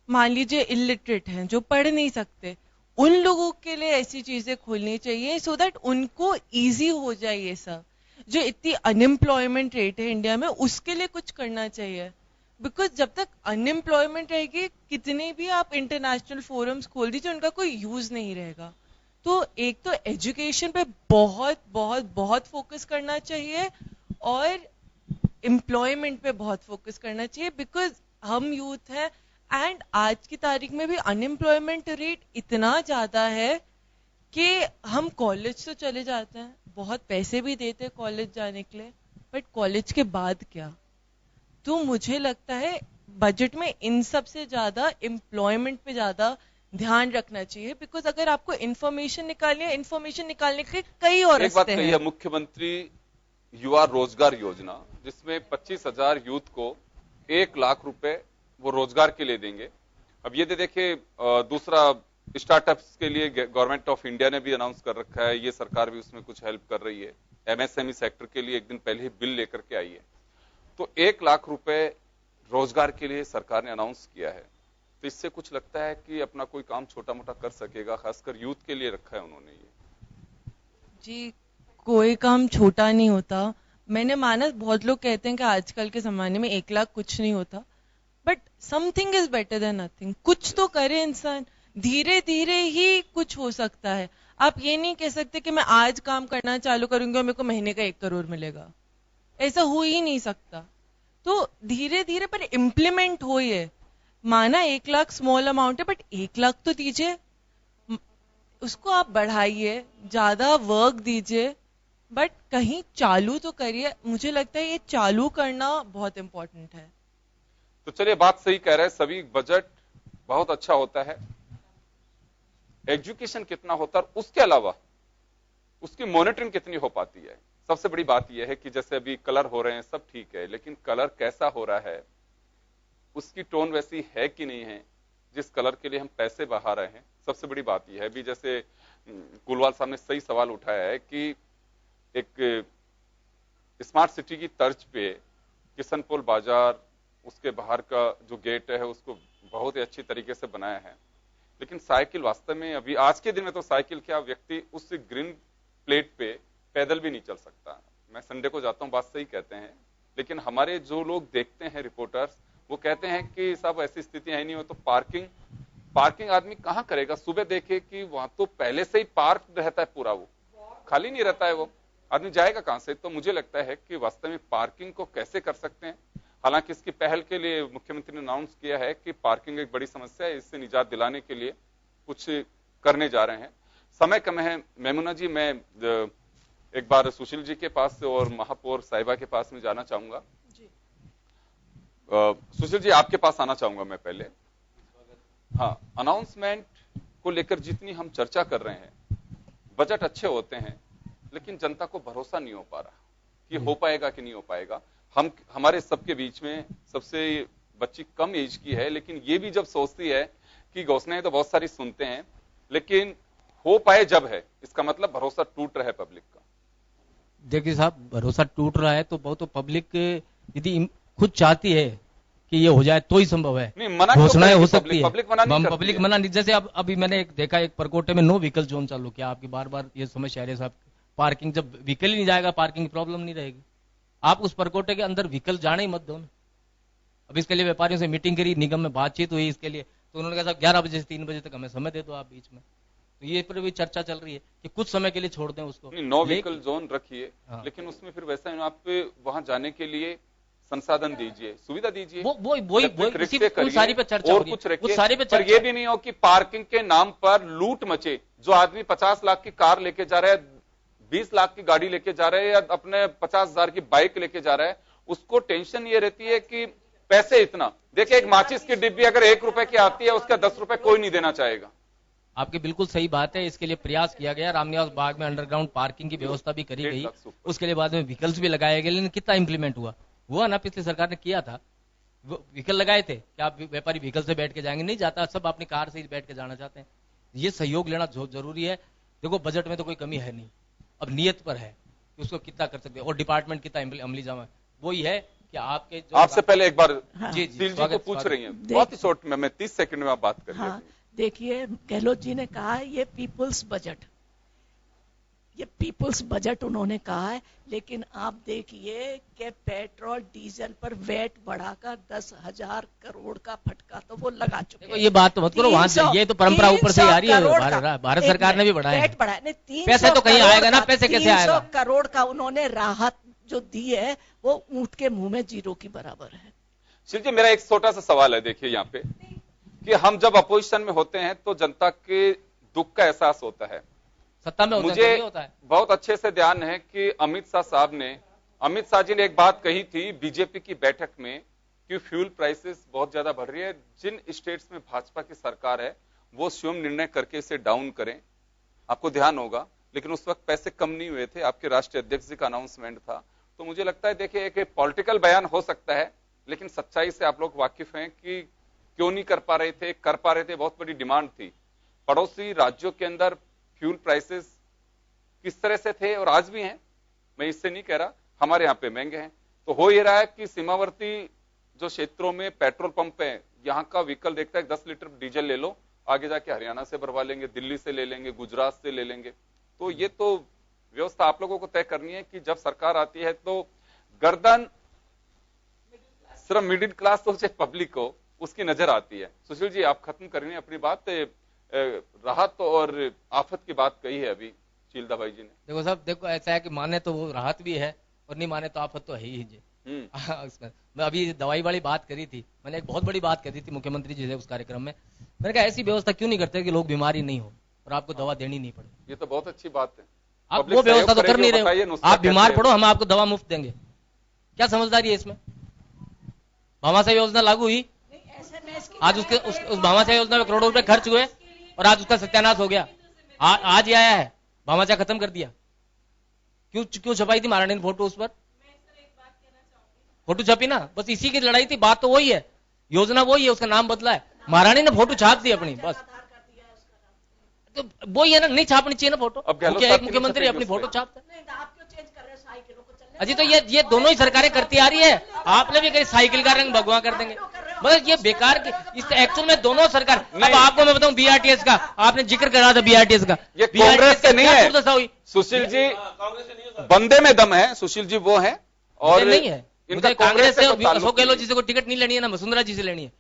मान लीजिए इलिटरेट हैं, जो पढ़ नहीं सकते, उन लोगों के लिए ऐसी चीजें खोलनी चाहिए सो दैट उनको इजी हो जाए। ये सब जो इतनी अनएम्प्लॉयमेंट रेट है इंडिया में, उसके लिए कुछ करना चाहिए। बिकॉज जब तक अनएम्प्लॉयमेंट रहेगी, कितने भी आप इंटरनेशनल फोरम्स खोल दीजिए, उनका कोई यूज नहीं रहेगा। तो एक तो एजुकेशन पे बहुत बहुत बहुत फोकस करना चाहिए और एम्प्लॉयमेंट पे बहुत फोकस करना चाहिए, बिकॉज हम यूथ हैं एंड आज की तारीख में भी अनएम्प्लॉयमेंट रेट इतना ज्यादा है कि हम कॉलेज तो चले जाते हैं, बहुत पैसे भी देते हैं कॉलेज जाने के लिए, बट कॉलेज के बाद क्या? तो मुझे लगता है बजट में इन सब से ज्यादा एम्प्लॉयमेंट पे ज्यादा ध्यान रखना चाहिए। बिकॉज अगर आपको इन्फॉर्मेशन निकालनी है, इन्फॉर्मेशन निकालने के कई और रास्ते हैं। एक बात मुख्यमंत्री युवा रोजगार योजना, जिसमें 25,000 यूथ को 1 लाख रुपए वो रोजगार के लिए देंगे। अब ये देखिए दूसरा स्टार्टअप्स के लिए गवर्नमेंट ऑफ इंडिया ने भी अनाउंस कर रखा है, ये सरकार भी उसमें कुछ हेल्प कर रही है। एमएसएमई सेक्टर के लिए एक दिन पहले ही बिल लेकर के आई है। तो 1 लाख रुपए रोजगार के लिए सरकार ने अनाउंस किया है। तो इससे कुछ लगता है कि अपना कोई काम छोटा मोटा कर सकेगा, खासकर यूथ के लिए रखा है उन्होंने ये। जी कोई काम छोटा नहीं होता। मैंने माना बहुत लोग कहते हैं कि आजकल के जमाने में 1 लाख कुछ नहीं होता, but something is better than nothing. कुछ तो करे इंसान, धीरे धीरे ही कुछ हो सकता है। आप ये नहीं कह सकते कि मैं आज काम करना चालू करूंगी और मेरे को महीने का 1 करोड़ मिलेगा, ऐसा हो ही नहीं सकता। तो धीरे धीरे पर इम्प्लीमेंट हो। ये माना 1 लाख स्मॉल अमाउंट है, बट 1 लाख तो दीजिए, उसको आप बढ़ाइए, ज्यादा वर्क दीजिए, बट कहीं चालू तो करिए। मुझे लगता है ये चालू करना बहुत इंपॉर्टेंट है। तो चलिए, बात सही कह रहे हैं, सभी बजट बहुत अच्छा होता है, एजुकेशन कितना होता है, उसके अलावा उसकी मॉनिटरिंग कितनी हो पाती है। सबसे बड़ी बात यह है कि जैसे अभी कलर हो रहे हैं सब ठीक है, लेकिन कलर कैसा हो रहा है, उसकी टोन वैसी है कि नहीं है जिस कलर के लिए हम पैसे बहा रहे हैं। सबसे बड़ी बात यह है। अभी जैसे कुलवाल साहब ने सही सवाल उठाया है कि एक स्मार्ट सिटी की तर्ज पे किशनपोल बाजार, उसके बाहर का जो गेट है उसको बहुत ही अच्छी तरीके से बनाया है, लेकिन साइकिल वास्तव में अभी आज के दिन में तो साइकिल क्या, व्यक्ति उस ग्रीन प्लेट पे पैदल भी नहीं चल सकता। मैं संडे को जाता हूं, बात सही कहते हैं, लेकिन हमारे जो लोग देखते हैं रिपोर्टर्स, वो कहते हैं कि साहब ऐसी स्थिति है नहीं, हो तो पार्किंग आदमी कहां करेगा। सुबह देखे कि वहां तो पहले से ही पार्क रहता है, पूरा वो खाली नहीं रहता है, वो आदमी जाएगा कहां से। तो मुझे लगता है कि वास्तव में पार्किंग को कैसे कर सकते हैं। हालांकि इसकी पहल के लिए मुख्यमंत्री ने अनाउंस किया है कि पार्किंग एक बड़ी समस्या है, इससे निजात दिलाने के लिए कुछ करने जा रहे हैं। समय कम है। मेमुना जी, मैं एक बार सुशील जी के पास से और महापौर साहिबा के पास में जाना चाहूंगा। सुशील जी, आपके पास आना चाहूंगा मैं पहले। हाँ, अनाउंसमेंट को लेकर जितनी हम चर्चा कर रहे हैं, बजट अच्छे होते हैं, लेकिन जनता को भरोसा नहीं हो पा रहा कि हो पाएगा कि नहीं हो पाएगा। हमारे सबके बीच में सबसे बच्ची कम एज की है, लेकिन ये भी जब सोचती है कि घोषणाएं तो बहुत सारी सुनते हैं, लेकिन हो पाए जब है, इसका मतलब भरोसा टूट रहा है पब्लिक का। देखिए साहब, भरोसा टूट रहा है तो बहुत तो पब्लिक यदि खुद चाहती है कि ये हो जाए तो ही संभव है। नहीं, मना घोषणाएं हो सकती है, पब्लिक मना नहीं। जैसे अब अभी मैंने देखा एक परकोटे में नो व्हीकल जोन चालू किया। आपकी बार बार ये समस्या है साहब, पार्किंग जब व्हीकल ही नहीं जाएगा, पार्किंग की प्रॉब्लम नहीं रहेगी। आप उस परकोटे के अंदर व्हीकल जाने ही मत दो। अब इसके लिए व्यापारियों से मीटिंग करी, निगम में बातचीत हुई इसके लिए, तो उन्होंने कहा 11 बजे से 3 बजे तक हमें समय दे दो आप बीच में। तो ये पर भी चर्चा चल रही है कि कुछ समय के लिए छोड़ दें उसको। नो व्हीकल जोन रखिए, लेकिन उसमें फिर वैसा है, आप वहां जाने के लिए संसाधन दीजिए, सुविधा दीजिए। वो सारी पे चर्चा और कुछ रखिए, पर ये भी नहीं हो कि पार्किंग के नाम पर लूट मचे। जो आदमी 50 लाख की कार लेके जा रहा है, 20 लाख की गाड़ी लेके जा रहा है, या अपने 50,000 की बाइक लेके जा रहा है, उसको टेंशन ये रहती है कि पैसे इतना। देखिए, एक माचिस की डिब्बी अगर 1 रुपए की आती है, उसका 10 रुपए कोई नहीं देना चाहेगा। आपकी बिल्कुल सही बात है। इसके लिए प्रयास किया गया, रामनिवास बाग में अंडरग्राउंड पार्किंग की व्यवस्था भी करी गई, उसके लिए बाद में व्हीकल्स भी लगाए गए, लेकिन कितना इंप्लीमेंट हुआ ना, पिछली सरकार ने किया था, व्हीकल लगाए थे। क्या आप व्यापारी व्हीकल से बैठ के जाएंगे? नहीं जाता, सब अपनी कार से ही बैठ के जाना चाहते हैं। ये सहयोग लेना जरूरी है। देखो, बजट में तो कोई कमी है नहीं, अब नियत पर है कि उसको कितना कर सकते हैं और डिपार्टमेंट कितना अमली जामा। वही है कि आपके जो आपसे पहले एक बार जी को पूछ रही हैं, बहुत ही शॉर्ट में, मैं 30 सेकंड में आप बात करिए। हाँ, देखिए, गहलोत जी ने कहा है ये पीपुल्स बजट, ये पीपुल्स बजट उन्होंने कहा है, लेकिन आप देखिए कि पेट्रोल डीजल पर वैट बढ़ाकर 10,000 करोड़ का फटका तो वो लगा चुके हैं। ये बात तो मत करो, वहां से ये तो परंपरा ऊपर से आ रही है। भारत सरकार ने भी बढ़ाया, वैट बढ़ाया नहीं, 300 पैसे तो कहीं आएगा ना, पैसे कैसे आएगा? 300 करोड़ का उन्होंने राहत जो दी है, वो ऊंट के मुंह में जीरो की बराबर है। शिव जी, मेरा एक छोटा सा सवाल है। देखिए, यहाँ पे कि हम जब अपोजिशन में होते हैं तो जनता के दुख का एहसास होता है, सत्ता में मुझे होता है। बहुत अच्छे से ध्यान है कि अमित शाह जी ने एक बात कही थी बीजेपी की बैठक में कि फ्यूल प्राइसेस बहुत ज्यादा बढ़ रही है, जिन स्टेट्स में भाजपा की सरकार है वो स्वयं निर्णय करके इसे डाउन करें। आपको ध्यान होगा, लेकिन उस वक्त पैसे कम नहीं हुए थे, आपके राष्ट्रीय अध्यक्ष जी का अनाउंसमेंट था। तो मुझे लगता है, देखिए, एक पॉलिटिकल बयान हो सकता है, लेकिन सच्चाई से आप लोग वाकिफ हैं कि क्यों नहीं कर पा रहे थे। बहुत बड़ी डिमांड थी। पड़ोसी राज्यों के अंदर फ्यूल प्राइसेस किस तरह से थे और आज भी हैं, मैं इससे नहीं कह रहा, हमारे यहाँ पे महंगे हैं। तो हो ये रहा है कि सीमावर्ती जो क्षेत्रों में पेट्रोल पंप है, यहाँ का व्हीकल देखता है 10 लीटर डीजल ले लो, आगे जाके हरियाणा से भरवा लेंगे, दिल्ली से ले लेंगे, गुजरात से ले लेंगे। तो ये तो व्यवस्था आप लोगों को तय करनी है कि जब सरकार आती है तो गर्दन सिर्फ मिडिल क्लास तो चाहे पब्लिक हो, उसकी नजर आती है। सुशील जी, आप खत्म करेंगे अपनी बात। राहत और आफत की बात कही है अभी शीलदा भाई जी ने। देखो साहब, देखो ऐसा है कि माने तो वो राहत भी है और नहीं माने तो आफत तो है ही जी। मैं अभी दवाई वाली बात करी थी, मैंने एक बहुत बड़ी बात करी थी मुख्यमंत्री जी से उस कार्यक्रम में। मैंने कहा ऐसी व्यवस्था क्यों नहीं करते कि लोग बीमारी नहीं हो और आपको दवा देनी नहीं पड़े। ये तो बहुत अच्छी बात है। आप पब्लिक वो व्यवस्था तो सहयोग कर नहीं करेगी, रहे बताइए हो। नुस्खा आप बीमार कैसे पड़ो, हम आपको दवा मुफ्त देंगे। क्या समझदारी है इसमें? भामाशाह योजना लागू हुई, आज उस भामाशाह योजना में करोड़ों रुपए खर्च हुए और आज उसका सत्यानाश हो गया। आज ही आया है, भामाशाह खत्म कर दिया। क्यों छपाई थी महारानी ने फोटो? उस पर फोटो छपी ना, बस इसी की लड़ाई थी। बात तो वही है, योजना वही है, उसका नाम बदला है। महारानी ने फोटो छाप दी अपनी, बस तो वही है ना, नहीं छापनी चाहिए ना फोटो। क्या एक मुख्यमंत्री अपनी फोटो छापता है? अजी तो ये दोनों ही सरकारें करती आ रही है। आपने भी कहीं साइकिल का रंग भगवा कर देंगे, बस ये बेकार की। इस एक्चुअल में दोनों सरकार, अब आपको मैं बताऊं बीआरटीएस का, आपने जिक्र करा था बीआरटीएस का, ये कांग्रेस से नहीं है हुई। सुशील जी, बंदे में दम है, सुशील जी वो हैं और नहीं है। इनका मुझे कांग्रेस से ताल्लुक अशोक गहलोत जी से कोई टिकट नहीं लेनी है ना वसुंधरा जी से लेनी है।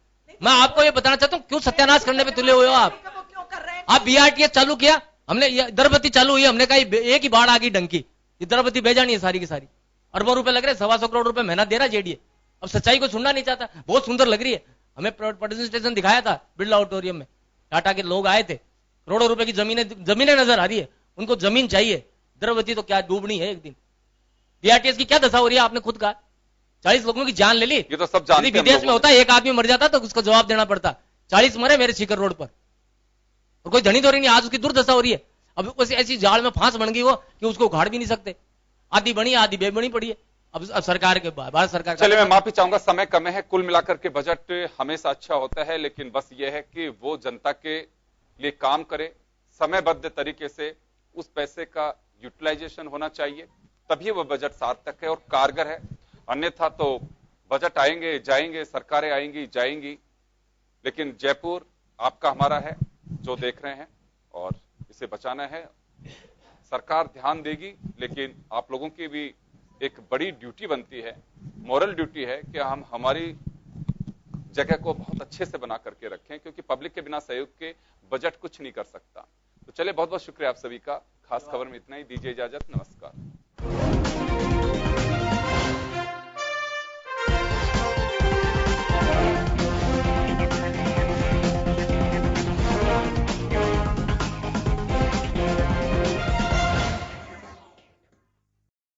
मैं आपको ये बताना चाहता हूँ, क्यों सत्यानाश करने पे तुले हुए हो आप बीआरटीएस चालू किया हमने, द्रौपदी चालू हुई, हमने कहा एक ही बाढ़ आ गई डंकी, ये द्रौपदी बह जानी है सारी की सारी। अरबों रुपए लग रहे, 125 करोड़ रुपए महीना दे रहा जेडीए। अब सच्चाई को सुनना नहीं चाहता। बहुत सुंदर लग रही है, हमें प्रेजेंटेशन दिखाया था बिरला ऑडिटोरियम में, टाटा के लोग आए थे, करोड़ों रुपए की जमीनें नजर आ रही है, उनको जमीन चाहिए। द्रौपदी तो क्या डूबनी है एक दिन। बीआरटीएस की क्या दशा हो रही है, आपने खुद कहा 40 लोगों की जान ले ली। ये तो सब जानते हैं। विदेश में होता है, एक आदमी मर जाता तो उसको जवाब देना पड़ता, 40 मरे मेरे सीकर रोड पर और कोई धनी धोरी नहीं। आज उसकी दुर्दशा हो रही है। अब ऐसी जाल में फांस बन गई वो कि उसको उखाड़ भी नहीं सकते। आधी बनी आधी बेबनी पड़ी है। अब सरकार के भारत सरकार। चलिए मैं माफी चाहूंगा, समय कम है। कुल मिलाकर के बजट हमेशा अच्छा होता है, लेकिन बस ये है कि वो जनता के लिए काम करे, समयबद्ध तरीके से उस पैसे का यूटिलाइजेशन होना चाहिए, तभी वो बजट सार्थक है और कारगर है। अन्यथा तो बजट आएंगे जाएंगे, सरकारें आएंगी जाएंगी, लेकिन जयपुर आपका हमारा है जो देख रहे हैं और इसे बचाना है। सरकार ध्यान देगी, लेकिन आप लोगों की भी एक बड़ी ड्यूटी बनती है, मॉरल ड्यूटी है कि हम हमारी जगह को बहुत अच्छे से बना करके रखें, क्योंकि पब्लिक के बिना सहयोग के बजट कुछ नहीं कर सकता। तो चलिए, बहुत बहुत शुक्रिया आप सभी का। खास खबर में इतना ही, दीजिए इजाजत, नमस्कार।